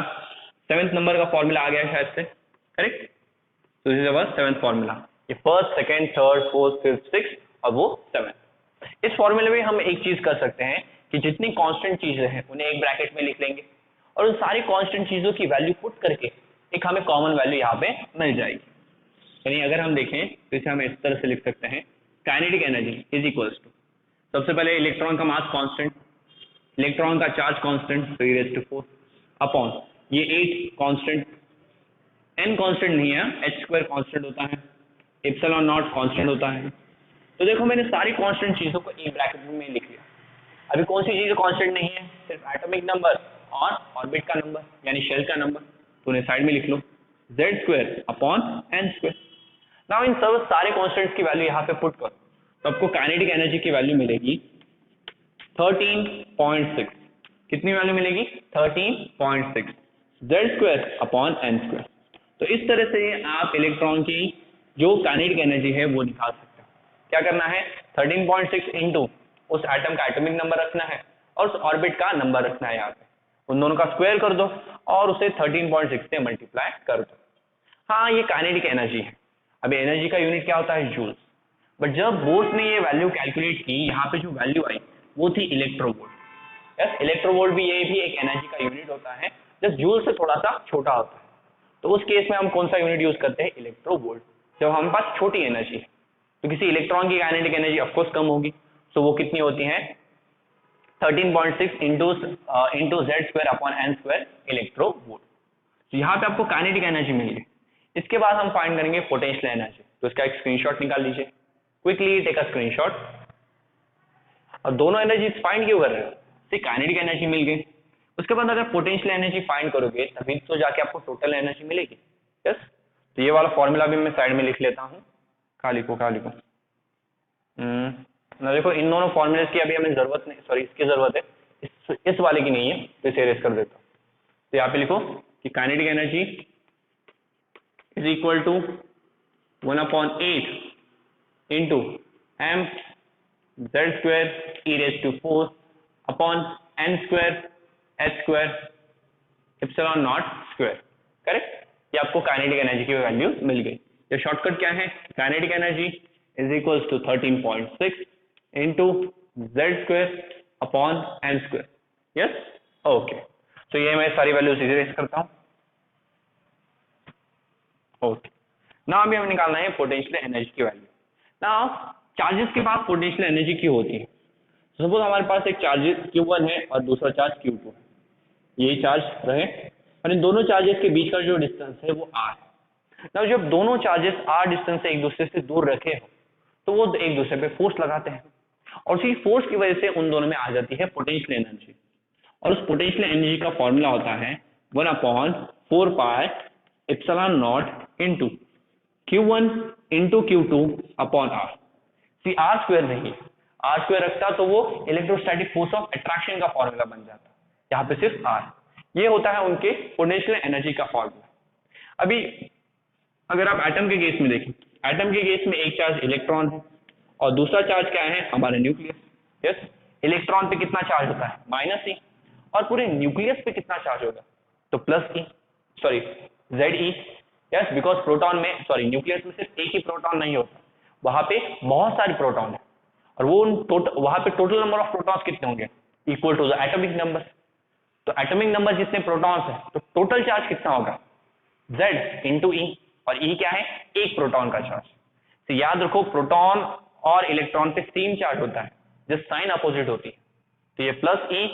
7th नंबर का फॉर्मूला आ गया शायद से, करेक्ट। तो this is our 7th formula. ये 1st, 2nd, 3rd, 4th, 5th, 6th और वो 7th। इस फॉर्मूले में हम एक चीज कर सकते हैं कि जितनी कांस्टेंट चीजें हैं उन्हें एक ब्रैकेट में लिख लेंगे और उन सारी कांस्टेंट चीजों की वैल्यू पुट करके एक हमें कॉमन वैल्यू यहाँ पे मिल जाएगी। यानी अगर हम देखें तो इसे हम इस तरह से लिख सकते हैं, kinetic energy is equals to, सबसे पहले इलेक्ट्रॉन का मास कांस्टेंट, इलेक्ट्रॉन का चार्ज कांस्टेंट तो e⁴ अपॉन ये 8 कांस्टेंट, n कांस्टेंट नहीं है, h² कांस्टेंट होता है, एप्सिलॉन नॉट कांस्टेंट होता है। तो देखो मैंने सारी कांस्टेंट चीजों को एक ब्रैकेट में लिख लिया। अभी कौन सी चीज कांस्टेंट नहीं है, सिर्फ एटॉमिक नंबर और ऑर्बिट का नंबर यानी शेल का नंबर, तो उन्हें साइड में लिख लो, z² upon n²। Now in सब सारे कांस्टेंट्स की वैल्यू यहाँ पे पुट करो तो आपको काइनेटिक एनर्जी की वैल्यू मिलेगी 13.6। कितनी वैल्यू मिलेगी, 13.6 z² अपॉन n²। तो इस तरह से आप इलेक्ट्रॉन की जो काइनेटिक एनर्जी है वो निकाल सकते हो। क्या करना है, 13.6 इंटू उस एटम का एटॉमिक नंबर रखना है और उस ऑर्बिट का नंबर रखना है, यहाँ पे उन दोनों का स्क्वायर कर दो और उसे 13.6 से मल्टीप्लाई कर दो। हाँ, ये काइनेटिक एनर्जी है। अब एनर्जी का यूनिट क्या होता है, जूल्स। बट जब बोर्स ने ये वैल्यू कैलकुलेट की, यहाँ पे जो वैल्यू आई वो थी इलेक्ट्रोवोल्ट। यस, इलेक्ट्रोवोल्ट भी ये भी एक एनर्जी का यूनिट होता है जब जूल से थोड़ा सा छोटा होता है। तो उस केस में हम कौन सा यूनिट यूज करते हैं, इलेक्ट्रोवोल्ट, जब हमारे पास छोटी एनर्जी है। तो किसी इलेक्ट्रॉन की काइनेटिक एनर्जी ऑफकोर्स कम होगी, तो वो कितनी होती है, 13.6 into z² upon n² electronvolt. तो यहाँ पे आपको काइनेटिक एनर्जी मिल गई। इसके बाद हम फाइंड करेंगे पोटेंशियल एनर्जी। तो इसका एक स्क्रीनशॉट निकाल लीजिए, क्विकली टेक अ स्क्रीनशॉट। और दोनों एनर्जी फाइंड क्यों कर रहे हो, काइनेटिक एनर्जी मिल गई। उसके बाद अगर पोटेंशियल एनर्जी फाइंड करोगे तभी तो जाके आपको टोटल एनर्जी मिलेगी। यस, तो ये वाला फॉर्मूला भी मैं साइड में लिख लेता हूँ, खाली को ना देखो, इन दोनों फॉर्मूलेस की अभी हमें जरूरत नहीं, सॉरी इसकी जरूरत है, इस वाले की नहीं है, तो इसे इरेज कर देता हूँ। तो यहाँ पे लिखो कि kinetic energy is equal to 1/8 into m z² e⁴ upon n² h² epsilon naught square. Correct, ये आपको काइनेटिक एनर्जी की वैल्यू मिल गई। ये शॉर्टकट क्या है, kinetic energy is equals to 13.6 into z² upon n²। Yes, okay. तो ये मैं सारी वैल्यूज इरेज करता हूँ। ओके, ना अभी हमें निकालना है पोटेंशियल एनर्जी की वैल्यू। ना चार्जेस के पास पोटेंशियल एनर्जी क्यों होती है, सपोज हमारे पास एक चार्ज Q1 है और दूसरा चार्ज Q2 है, यही चार्ज रहे और इन दोनों चार्जेस के बीच का जो डिस्टेंस है वो r है। ना जब दोनों चार्जेस r डिस्टेंस से एक दूसरे से दूर रखे हो तो वो एक दूसरे पे फोर्स लगाते हैं और उसी फोर्स की वजह से उन दोनों में आ जाती है पोटेंशियल एनर्जी। और उस पोटेंशियल एनर्जी का फॉर्मूला होता है 1/4 pi epsilon not into Q1 into Q2 upon R। See R square नहीं, आर स्क्वायर रखता तो वो इलेक्ट्रोस्टैटिक फोर्स ऑफ अट्रैक्शन का फॉर्मूला बन जाता, यहाँ पे सिर्फ आर। ये होता है उनके पोटेंशियल एनर्जी का फॉर्मूला। अभी अगर आप एटम के केस में देखें, एटम के केस में एक चार्ज इलेक्ट्रॉन है और दूसरा चार्ज क्या है, हमारा न्यूक्लियस। यस, इलेक्ट्रॉन पे कितना चार्ज होता है, माइनस ई, और पूरे न्यूक्लियस पे कितना चार्ज होगा, तो plus E, sorry Z E. Yes, because proton में, सॉरी न्यूक्लियस में सिर्फ एक ही प्रोटॉन नहीं होता, वहां पे बहुत सारे प्रोटॉन है, और वो वहां पे टोटल नंबर ऑफ प्रोटॉन्स कितने होंगे, equal to the atomic number. तो एटॉमिक नंबर जितने प्रोटॉन्स है तो टोटल चार्ज कितना होगा, Z इंटू ई, और ई क्या है, एक प्रोटॉन का चार्ज। तो याद रखो प्रोटॉन और इलेक्ट्रॉन पे सेम चार्ज होता है, जस्ट साइन अपोजिट होती है। तो ये प्लस ई,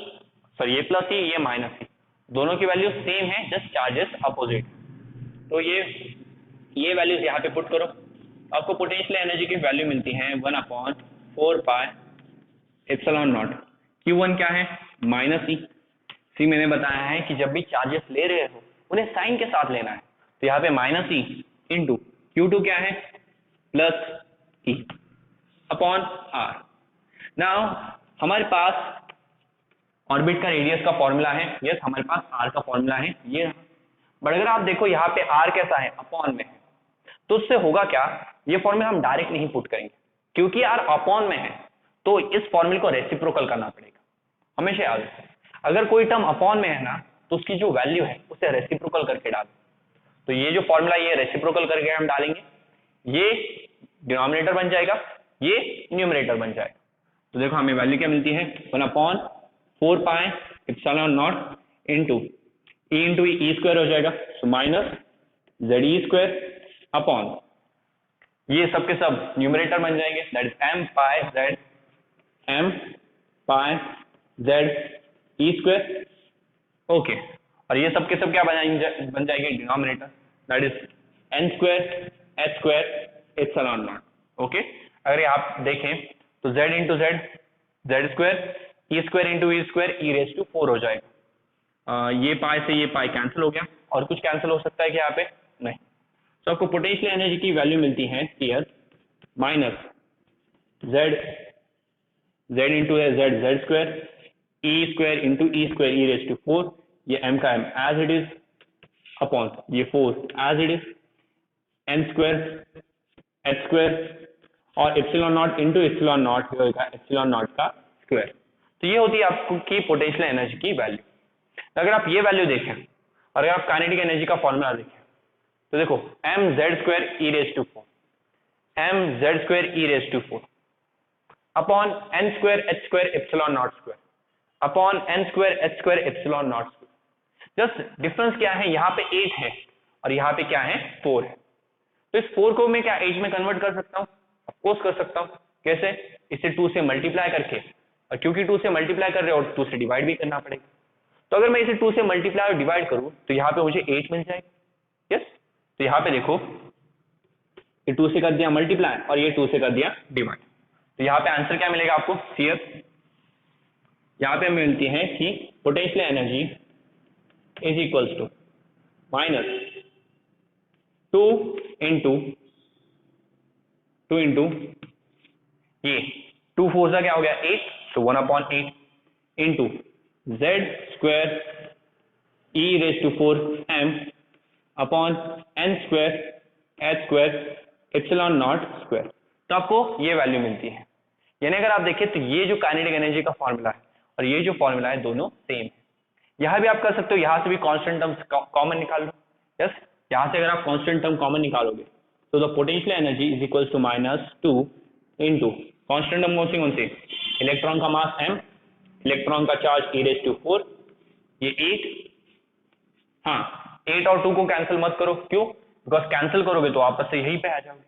सॉरी ये प्लस ई, ये माइनस ई, दोनों की वैल्यू सेम है, जस्ट चार्जेस अपोजिट। तो ये वैल्यूज यहाँ पे पुट करो, आपको पोटेंशियल एनर्जी की वैल्यू मिलती है 1/4 पाई एप्सिलॉन नॉट। Q1 क्या है, माइनस ई। सी मैंने बताया है कि जब भी चार्जेस ले रहे हो उन्हें साइन के साथ लेना है, तो यहाँ पे माइनस ई इंटू Q2 क्या है, plus E upon R. Now हमारे पास ऑर्बिट का रेडियस का फॉर्मूला है, यस हमारे पास आर का फॉर्मूला है ये। बट अगर आप देखो यहाँ पे आर कैसा है, अपॉन में है, तो उससे होगा क्या, ये फॉर्मूला हम डायरेक्ट नहीं पुट करेंगे, क्योंकि आर अपॉन में है तो इस फॉर्मूले को रेसिप्रोकल करना पड़ेगा। हमेशा याद रखें, अगर कोई टर्म अपॉन में है ना, तो उसकी जो वैल्यू है उसे रेसिप्रोकल करके डाल। तो ये जो फॉर्मूला ये रेसिप्रोकल करके हम डालेंगे, ये डिनोमिनेटर बन जाएगा, ये न्यूमरेटर बन जाएगा। तो देखो हमें वैल्यू क्या मिलती है, 1/4 pi epsilon not into E into E square हो जाएगा, so minus Z E square upon ये सब के सब न्यूमरेटर बन जाएंगे, that is m pi Z E square. Okay, और ये सब के सब क्या बन जाएंगे, denominator, that is n square h square epsilon naught. Okay, अगर ये आप देखें तो z into Z square, E square into E square E raise to 4 हो जाएगा। ये पाई से ये पाई कैंसिल हो गया, और कुछ कैंसिल हो सकता है कि यहाँ पे नहीं। तो आपको पोटेंशियल एनर्जी की वैल्यू मिलती है here minus Z into Z square, E square into E square E raise to 4, ये m का m as it is upon ये 4 as it is, n square h square, और epsilon not into epsilon nought होगा एप्सिलॉन नॉट का स्क्वायर। तो ये होती है आपको की पोटेंशियल एनर्जी की वैल्यू। अगर आप ये वैल्यू देखें और अगर आप काइनेटिक एनर्जी का फॉर्मूला देखें, तो देखो mz square E raise to 4, mz square E raise to 4 upon n square h square epsilon naught square upon n square h square epsilon naught square. Just difference क्या है, यहाँ पे 8 है और यहाँ पे क्या है 4 है। तो इस 4 को मैं क्या 8 में कन्वर्ट कर सकता हूँ, ऑफकोर्स कर सकता हूँ। कैसे, इसे 2 से मल्टीप्लाई करके, और क्योंकि 2 से मल्टीप्लाई कर रहे हो और 2 से डिवाइड भी करना पड़ेगा। तो अगर मैं इसे 2 से मल्टीप्लाई और डिवाइड करूँ तो यहाँ पे मुझे 8 मिल जाएगा। यस, तो यहाँ पे देखो ये 2 से कर दिया मल्टीप्लाई और ये 2 से कर दिया डिवाइड, तो यहाँ पे आंसर क्या मिलेगा आपको, सीएफ। यहाँ पे हमें मिलती है कि potential energy is equals to minus 2 into ये 2 4 का क्या हो गया 8, तो 1/8 into Z square E raise to 4 m upon n square h square epsilon naught square. तो आपको ये वैल्यू मिलती है। यानी अगर आप देखें तो ये जो काइनेटिक एनर्जी का फॉर्मूला है और ये जो फॉर्मूला है दोनों सेम है। यहाँ भी आप कर सकते हो, यहाँ से भी कांस्टेंट टर्म्स कॉमन निकाल लो। यस, यहाँ से अगर आप कांस्टेंट टर्म कॉमन निकालोगे तो the potential energy is equals to -2 into constant term कौन से, इलेक्ट्रॉन का मास m, इलेक्ट्रॉन का चार्ज e रेज टू 4, ये 8, हाँ 8 और 2 को कैंसिल मत करो, क्यों, बिकॉज कैंसिल करोगे तो वापस से यहीं पे आ जाओगे।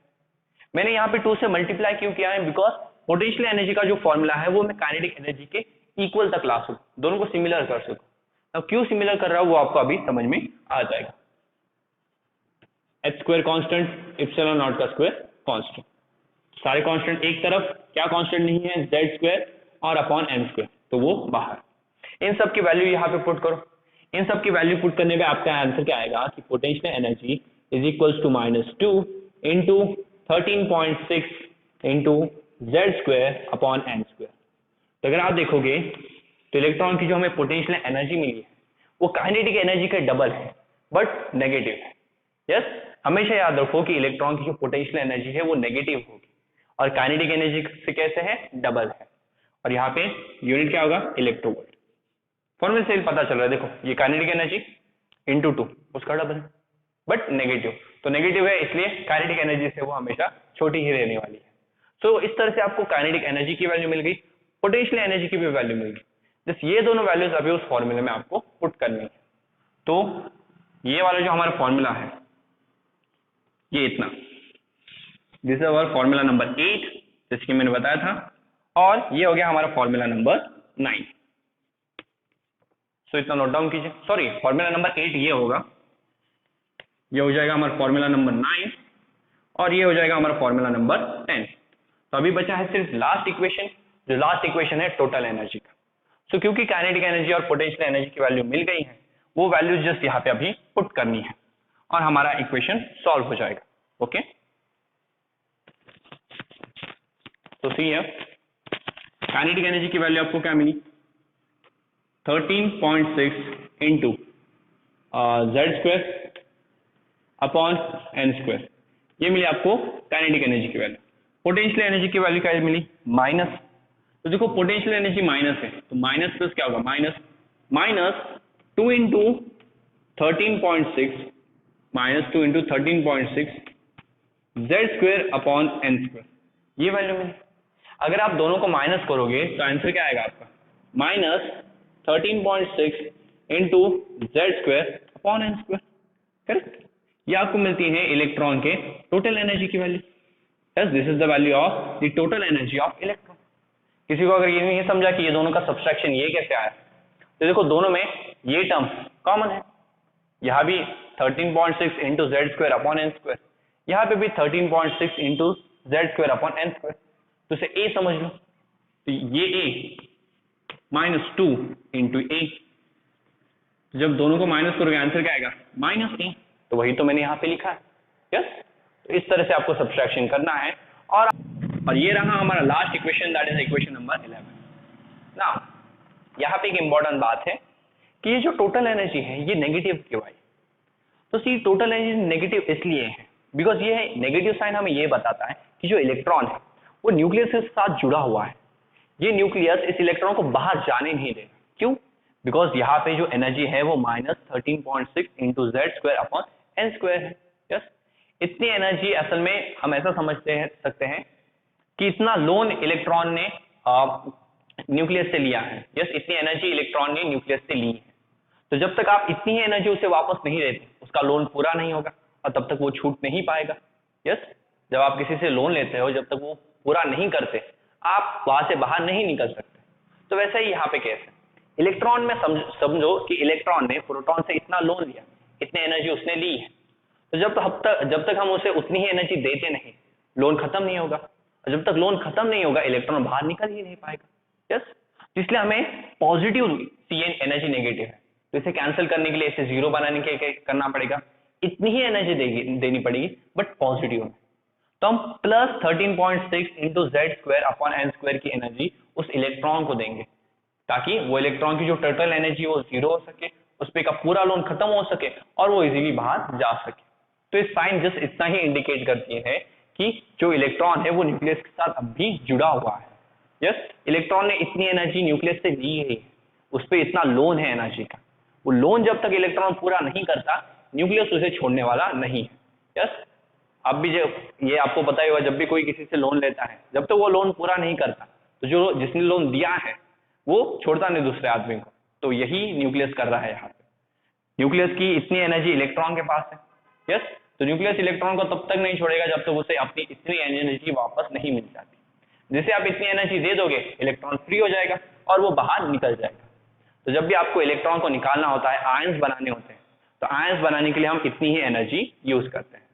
मैंने यहाँ पे 2 से मल्टीप्लाई क्यों किया है, बिकॉज पोटेंशियल एनर्जी का जो फॉर्मूला है वो मैं काइनेटिक एनर्जी के इक्वल तक ला सकूं, दोनों को सिमिलर कर सकूं। अब क्यों सिमिलर कर रहा हूं वो आपको अभी समझ में आ जाएगा। h square constant, epsilon nought का स्क्वायर कांस्टेंट, सारे कांस्टेंट एक तरफ, क्या कांस्टेंट नहीं है, z स्क्वायर और अपॉन m स्क्वायर, तो वो बाहर। इन सब की वैल्यू यहाँ पे पुट करो। इन सब की वैल्यू पुट करने पे आपका आंसर क्या आएगा कि potential energy is equals to -2 into 13.6 into Z² upon n²। तो अगर आप देखोगे तो इलेक्ट्रॉन की जो हमें पोटेंशियल एनर्जी मिली है वो काइनेटिक एनर्जी का डबल है बट नेगेटिव है। यस, हमेशा याद रखो कि इलेक्ट्रॉन की जो पोटेंशियल एनर्जी है वो नेगेटिव होगी और काइनेटिक एनर्जी से कैसे है, डबल है। और यहाँ पे यूनिट क्या होगा, इलेक्ट्रोवोल्ट। फॉर्मूले से पता चल रहा है, देखो ये काइनेटिक एनर्जी इंटू 2 उसका डबल है बट नेगेटिव, तो नेगेटिव है इसलिए काइनेटिक एनर्जी से वो हमेशा छोटी ही रहने वाली है। सो इस तरह से आपको काइनेटिक एनर्जी की वैल्यू मिल गई, पोटेंशियल एनर्जी की भी वैल्यू मिल गई। जस्ट ये दोनों वैल्यूज अभी उस फॉर्मूले में आपको पुट करनी है। तो ये वाला जो हमारा फॉर्मूला है ये इतना, this is our formula number 8 जिसकी मैंने बताया था, और ये हो गया हमारा फॉर्मूला नंबर 9। सो इतना नोट डाउन कीजिए। सॉरी, फॉर्मूला नंबर 8 ये होगा, ये हो जाएगा हमारा फॉर्मूला नंबर 9 और ये हो जाएगा हमारा फॉर्मूला नंबर 10। तो अभी बचा है सिर्फ लास्ट इक्वेशन, जो लास्ट इक्वेशन है टोटल एनर्जी का। सो क्योंकि काइनेटिक एनर्जी और पोटेंशियल एनर्जी की वैल्यू मिल गई है, वो वैल्यू जस्ट यहाँ पे अभी पुट करनी है और हमारा इक्वेशन सॉल्व हो जाएगा। ओके, तो सी है काइनेटिक एनर्जी की वैल्यू आपको क्या मिली, 13.6 इंटू Z² अपॉन n², ये मिली आपको काइनेटिक एनर्जी की वैल्यू। पोटेंशियल एनर्जी की वैल्यू क्या मिली, माइनस। तो देखो पोटेंशियल एनर्जी माइनस है तो माइनस प्लस क्या होगा, minus 2 into 13.6 minus 2 into 13.6 Z² upon n², ये वैल्यू मिली। अगर आप दोनों को माइनस करोगे तो आंसर क्या आएगा आपका, minus 13.6 into Z² upon n²। Correct, ये आपको मिलती है इलेक्ट्रॉन के टोटल एनर्जी की value. Yes, this is the value of the total energy of electron. किसी को अगर ये नहीं समझा कि ये दोनों का सब्सट्रैक्शन ये कैसे आया, तो देखो दोनों में ये टर्म कॉमन है, यहाँ भी 13.6 इंटू Z² अपॉन n², यहाँ पे भी 13.6 इंटू Z² अपॉन n²। तो इसे a समझ लो, तो ये a माइनस 2 इंटू a, जब दोनों को माइनस करोगे आंसर क्या आएगा, माइनस a। तो वही तो मैंने यहाँ पे लिखा है। यस, तो इस तरह से आपको सब्सट्रैक्शन करना है। और ये रहा हमारा last equation, that is equation number 11। Now यहाँ पे एक इंपॉर्टेंट बात है कि ये जो टोटल एनर्जी है ये नेगेटिव क्यों आई। तो सी टोटल एनर्जी नेगेटिव इसलिए है बिकॉज ये नेगेटिव साइन हमें ये बताता है कि जो इलेक्ट्रॉन है वो न्यूक्लियस के साथ जुड़ा हुआ है। ये न्यूक्लियस इस इलेक्ट्रॉन को बाहर जाने नहीं देगा। क्यों, बिकॉज यहाँ पे जो एनर्जी है वो minus 13.6 into Z² upon n² है। यस, इतनी एनर्जी असल में हम ऐसा सकते हैं कि इतना लोन इलेक्ट्रॉन ने न्यूक्लियस से लिया है। यस, इतनी एनर्जी इलेक्ट्रॉन ने न्यूक्लियस से ली है। तो जब तक आप इतनी ही एनर्जी उसे वापस नहीं देते उसका लोन पूरा नहीं होगा और तब तक वो छूट नहीं पाएगा। यस, जब आप किसी से लोन लेते हो, जब तक वो पूरा नहीं करते आप वहां से बाहर नहीं निकल सकते। तो वैसे ही यहाँ पे केस है, इलेक्ट्रॉन में समझो कि इलेक्ट्रॉन ने प्रोटॉन से इतना लोन लिया, इतनी एनर्जी उसने ली है, तो जब तक हम उसे उतनी ही एनर्जी देते नहीं, लोन खत्म नहीं होगा। और जब तक लोन खत्म नहीं होगा इलेक्ट्रॉन बाहर निकल ही नहीं पाएगा। यस, इसलिए हमें पॉजिटिव Cn एनर्जी नेगेटिव है, तो इसे कैंसिल करने के लिए इसे जीरो बनाने के लिए करना पड़ेगा, इतनी ही एनर्जी देनी पड़ेगी बट पॉजिटिव में। तो हम plus 13.6 into Z² upon n² की एनर्जी उस इलेक्ट्रॉन को देंगे ताकि वो इलेक्ट्रॉन की जो टोटल एनर्जी वो जीरो हो सके, उस पे का पूरा लोन खत्म हो सके और वो इजीली बाहर जा सके। तो इस साइन जस्ट इतना ही इंडिकेट करती है कि जो इलेक्ट्रॉन है वो न्यूक्लियस के साथ अब भी जुड़ा हुआ है। यस, इलेक्ट्रॉन ने इतनी एनर्जी न्यूक्लियस से ली है, उस पर इतना लोन है एनर्जी का, वो लोन जब तक इलेक्ट्रॉन पूरा नहीं करता न्यूक्लियस उसे छोड़ने वाला नहीं है। यस, अब भी ये आपको पता ही होगा, जब भी कोई किसी से लोन लेता है जब तक वो लोन पूरा नहीं करता तो जो जिसने लोन दिया है वो छोड़ता नहीं दूसरे आदमी को। तो यही न्यूक्लियस कर रहा है यहाँ पे। न्यूक्लियस की इतनी एनर्जी इलेक्ट्रॉन के पास है। यस, तो न्यूक्लियस इलेक्ट्रॉन को तब तक नहीं छोड़ेगा जब तक उसे अपनी इतनी एनर्जी वापस नहीं मिल जाती। जैसे आप इतनी एनर्जी दे दोगे इलेक्ट्रॉन फ्री हो जाएगा और वो बाहर निकल जाएगा। तो जब भी आपको इलेक्ट्रॉन को निकालना होता है, आयंस बनाने होते हैं, तो आयंस बनाने के लिए हम इतनी ही एनर्जी यूज करते हैं।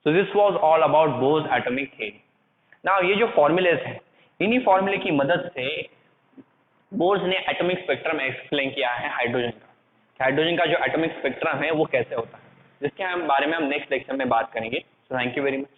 So this was all about Bohr's atomic theory. Now ये जो फॉर्मूलेज हैं, इन्हीं फॉर्मूले की मदद से बोर्स ने एटॉमिक स्पेक्ट्रम एक्सप्लेन किया है हाइड्रोजन का। हाइड्रोजन का जो एटॉमिक स्पेक्ट्रम है वो कैसे होता है, जिसके बारे में हम नेक्स्ट लेक्चर में बात करेंगे। So thank you very much.